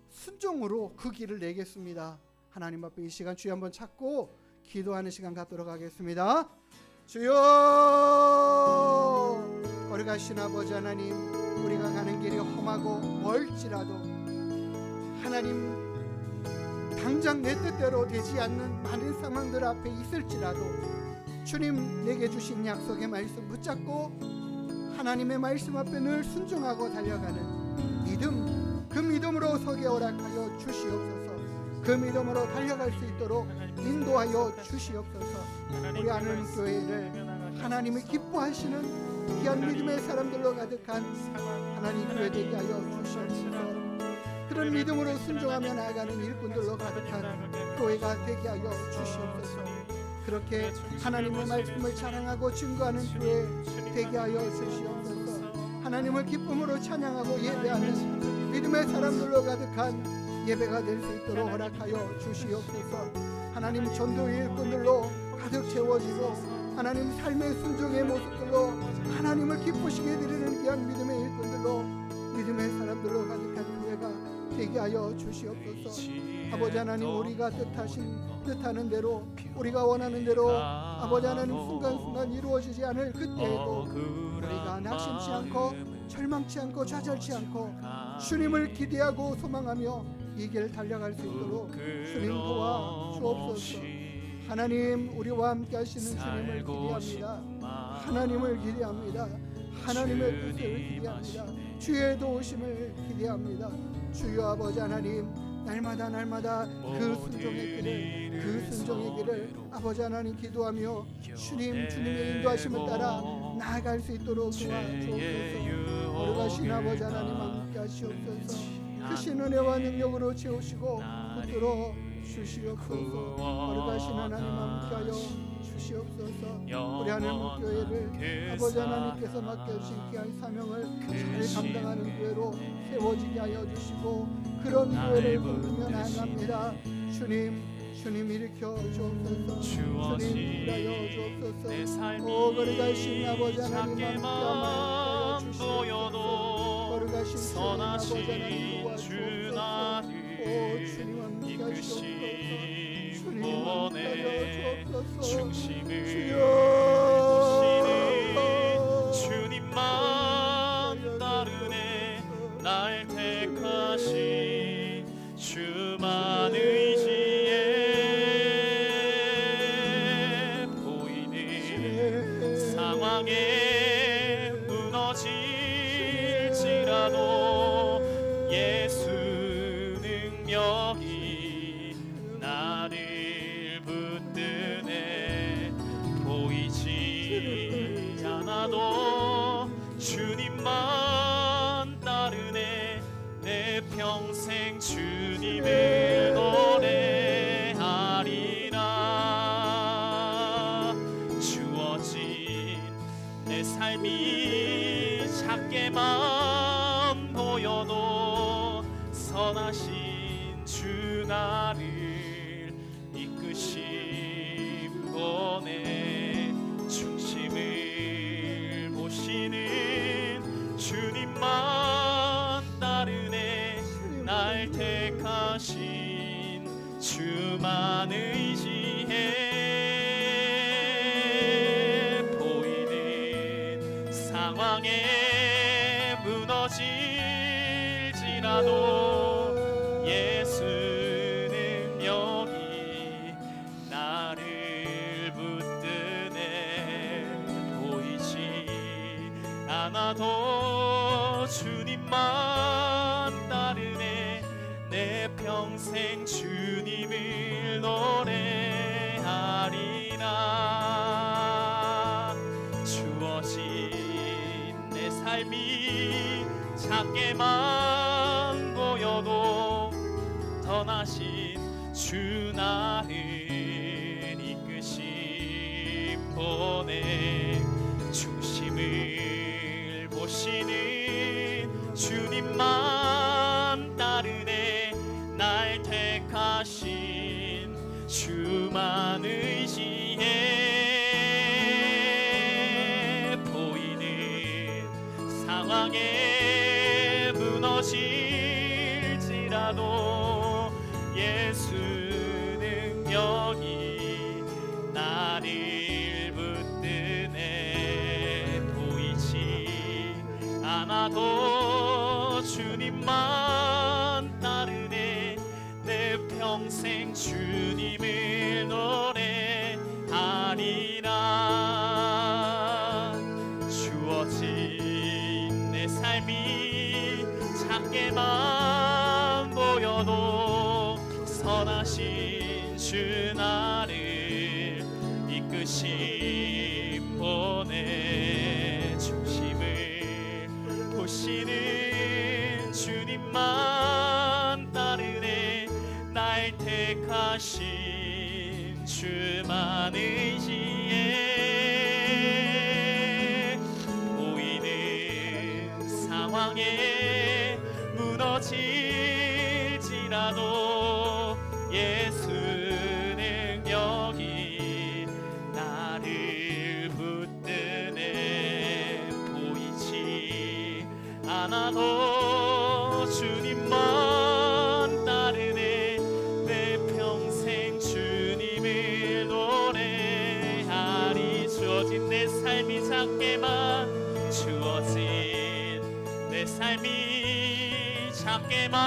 순종으로 그 길을 내겠습니다. 하나님 앞에 이 시간 주여 한번 찾고 기도하는 시간 갖도록 하겠습니다. 주여, 거룩하신 아버지 하나님, 우리가 가는 길이 험하고 멀지라도 하나님, 당장 내 뜻대로 되지 않는 많은 상황들 앞에 있을지라도 주님 내게 주신 약속의 말씀 붙잡고 하나님의 말씀 앞에 늘 순종하고 달려가는 믿음, 그 믿음으로 서게 허락하여 주시옵소서. 그 믿음으로 달려갈 수 있도록 인도하여 주시옵소서. 우리 하늘문교회를 하나님이 기뻐하시는 귀한 믿음의 사람들로 가득한 하나님 교회 되게 하여 주시옵소서. 그런 믿음으로 순종하며 나아가는 일꾼들로 가득한 교회가 되게 하여 주시옵소서. 그렇게 하나님의 말씀을 자랑하고 증거하는 교회 되게 하여 주시옵소서. 하나님을 기쁨으로 찬양하고 예배하는 믿음의 사람들로 가득한 예배가 될 수 있도록 허락하여 주시옵소서. 하나님, 전도의 일꾼들로 가득 채워지고 하나님 삶의 순종의 모습들로 하나님을 기쁘시게 드리는 귀한 믿음의 일꾼들로 믿음의 사람들로 가득한 교회가 되게 하여 주시옵소서. 아버지 하나님, 우리가 뜻하는 대로 우리가 원하는 대로 아버지 하나님 순간순간 이루어지지 않을 그때에도 우리가 낙심치 않고 절망치 않고 좌절치 않고 주님을 기대하고 소망하며 이 길 달려갈 수 있도록 주님 도와주옵소서. 하나님, 우리와 함께 하시는 주님을 기대합니다. 하나님을 기대합니다. 하나님의 뜻을 기대합니다. 주의 도우심을 기대합니다. 주여 아버지 하나님, 날마다 그 순종의 길을 아버지 하나님 기도하며 주님의 인도하심을 따라 나아갈 수 있도록 도와주옵소서. 걸어가신 아버지 하나님 함께 하시옵소서. 크신 은혜와 능력으로 채우시고 붙들어 주시옵소서. 걸어가신 하나님 함께하여 주시옵소서. 우리 하늘문교회를 아버지 하나님께서 맡겨주신 귀한 사명을 잘 감당하는 교회로 세워지게 하여 주시고 그런 교회를 꿈꾸며 나아갑니다. 주님 일으켜 주옵소서. 주님 일하여 주옵소서. 오 거룩하신 아버지 하나님 함께하여 주시옵소서. 거룩하신 선하신 주 나를 오 주님 함께 하시옵소서. 주님 함께 주옵소서. 중심을 주여 보시는 주님만 따르네. 날 택하신 주만 의지해 보이는 상황에 무너질지라도 예수 능력이 나를 붙드네. 보이지 않아도 주님만 따르네. 내 평생 주님을 노래하리라. 주어진 내 삶이 작게만 보여도 선하신 주 나를 이끄심 보내. 중심을 보시는 주님만 따르네. 날 택하신 주만 의지해 보이는 상황에 무너질지라도 예수 능력이 나를 붙드네. 보이지 않아도 주님만 따르네. 내 평생 주님을 노래하리라. 주어진 내 삶이 작게만 보여도 선하신 주 나를 이끄심 보내. 중심을 보시는 주님만 따르네. 날 택하신 주만 의지해 보이는 상황에 무너질지라도 예수 능력이 나를 붙드네. 보이지 않아도 주님만 따르네. 내 평생 주님을 노래하리라. 주어진 내 삶이 작게만 보여도 선하신 주 나를 이끄심 보내. 중심을 보시는 주님만 따르네. 날 택하신 주만 의지해 보이는 상황에 무너질지라도 예수 능력이 나를 붙드네. 보이지 않아도 주님만 따르네. 내 평생 주님을 노래하리. 주어진 내 삶이 작게만 내 삶이 작게만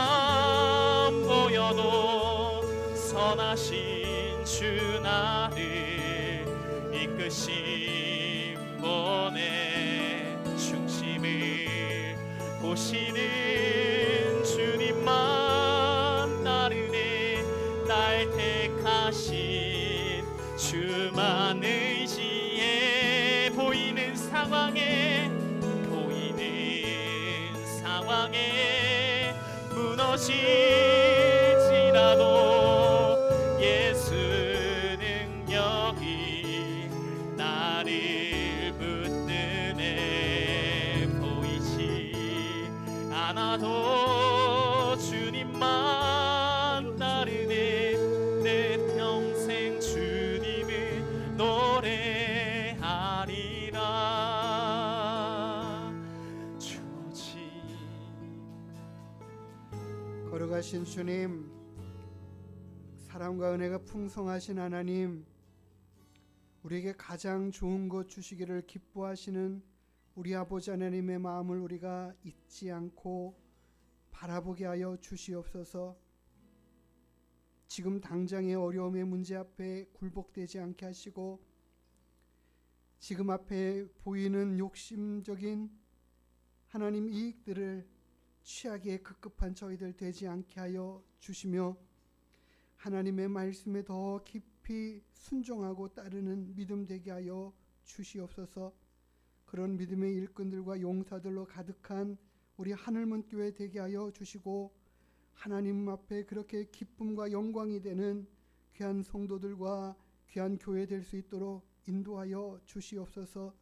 보여도 선하신 주 나를 이끄심 보내. 오시는 주님만 따르네. 날 택하신 주만 의지해. 보이는 상황에 무너질지라도 예수 능력이 나를 붙드네. 보이지 않아도 주님만 따르네. 내 평생 주님을 노래하리라. 걸어가신 주님, 사랑과 은혜가 풍성하신 하나님, 우리에게 가장 좋은 것 주시기를 기뻐하시는 우리 아버지 하나님의 마음을 우리가 잊지 않고 바라보게 하여 주시옵소서. 지금 당장의 어려움의 문제 앞에 굴복되지 않게 하시고, 지금 앞에 보이는 욕심적인 하나님 이익들을 취하기에 급급한 저희들 되지 않게 하여 주시며, 하나님의 말씀에 더 깊이 순종하고 따르는 믿음 되게 하여 주시옵소서. 그런 믿음의 일꾼들과 용사들로 가득한 우리 하늘문교회 되게 하여 주시고, 하나님 앞에 그렇게 기쁨과 영광이 되는 귀한 성도들과 귀한 교회 될 수 있도록 인도하여 주시옵소서.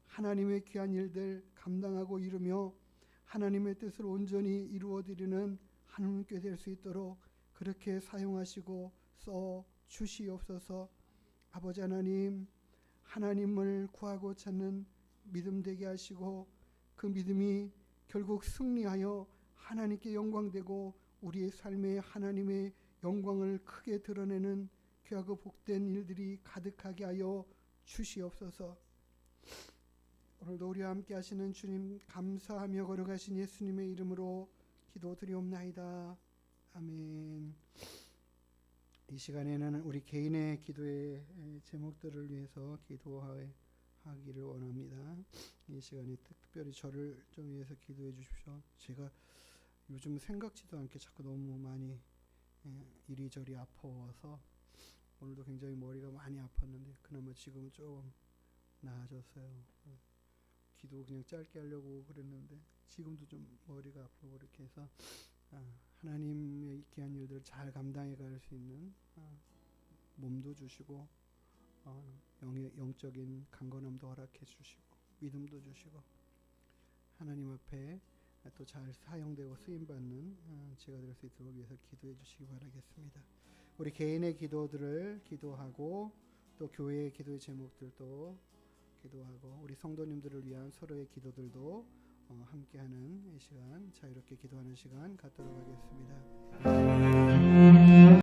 하나님의 귀한 일들 감당하고 이루며 하나님의 뜻을 온전히 이루어드리는 하늘문교회 될 수 있도록 그렇게 사용하시고 써 주시옵소서. 아버지 하나님, 하나님을 구하고 찾는 믿음 되게 하시고, 그 믿음이 결국 승리하여 하나님께 영광되고 우리의 삶에 하나님의 영광을 크게 드러내는 귀하고 복된 일들이 가득하게 하여 주시옵소서. 오늘도 우리와 함께 하시는 주님 감사하며 걸어가신 예수님의 이름으로 기도드리옵나이다. 아멘. 이 시간에는 우리 개인의 기도의 제목들을 위해서 기도하기를 원합니다. 이 시간에 특별히 저를 좀 위해서 기도해 주십시오. 제가 요즘 생각지도 않게 자꾸 너무 많이 이리저리 아파서 오늘도 굉장히 머리가 많이 아팠는데 그나마 지금은 조금 나아졌어요. 기도 그냥 짧게 하려고 그랬는데 지금도 좀 머리가 아프고 이렇게 해서 하나님의 귀한 일들을 잘 감당해 갈 수 있는 몸도 주시고 영적인 강건함도 허락해 주시고 믿음도 주시고 하나님 앞에 또 잘 사용되고 쓰임받는 제가 될 수 있도록 위해서 기도해 주시기 바라겠습니다. 우리 개인의 기도들을 기도하고 또 교회의 기도의 제목들도 기도하고 우리 성도님들을 위한 서로의 기도들도 함께하는 이 시간, 자유롭게 기도하는 시간 갖도록 하겠습니다.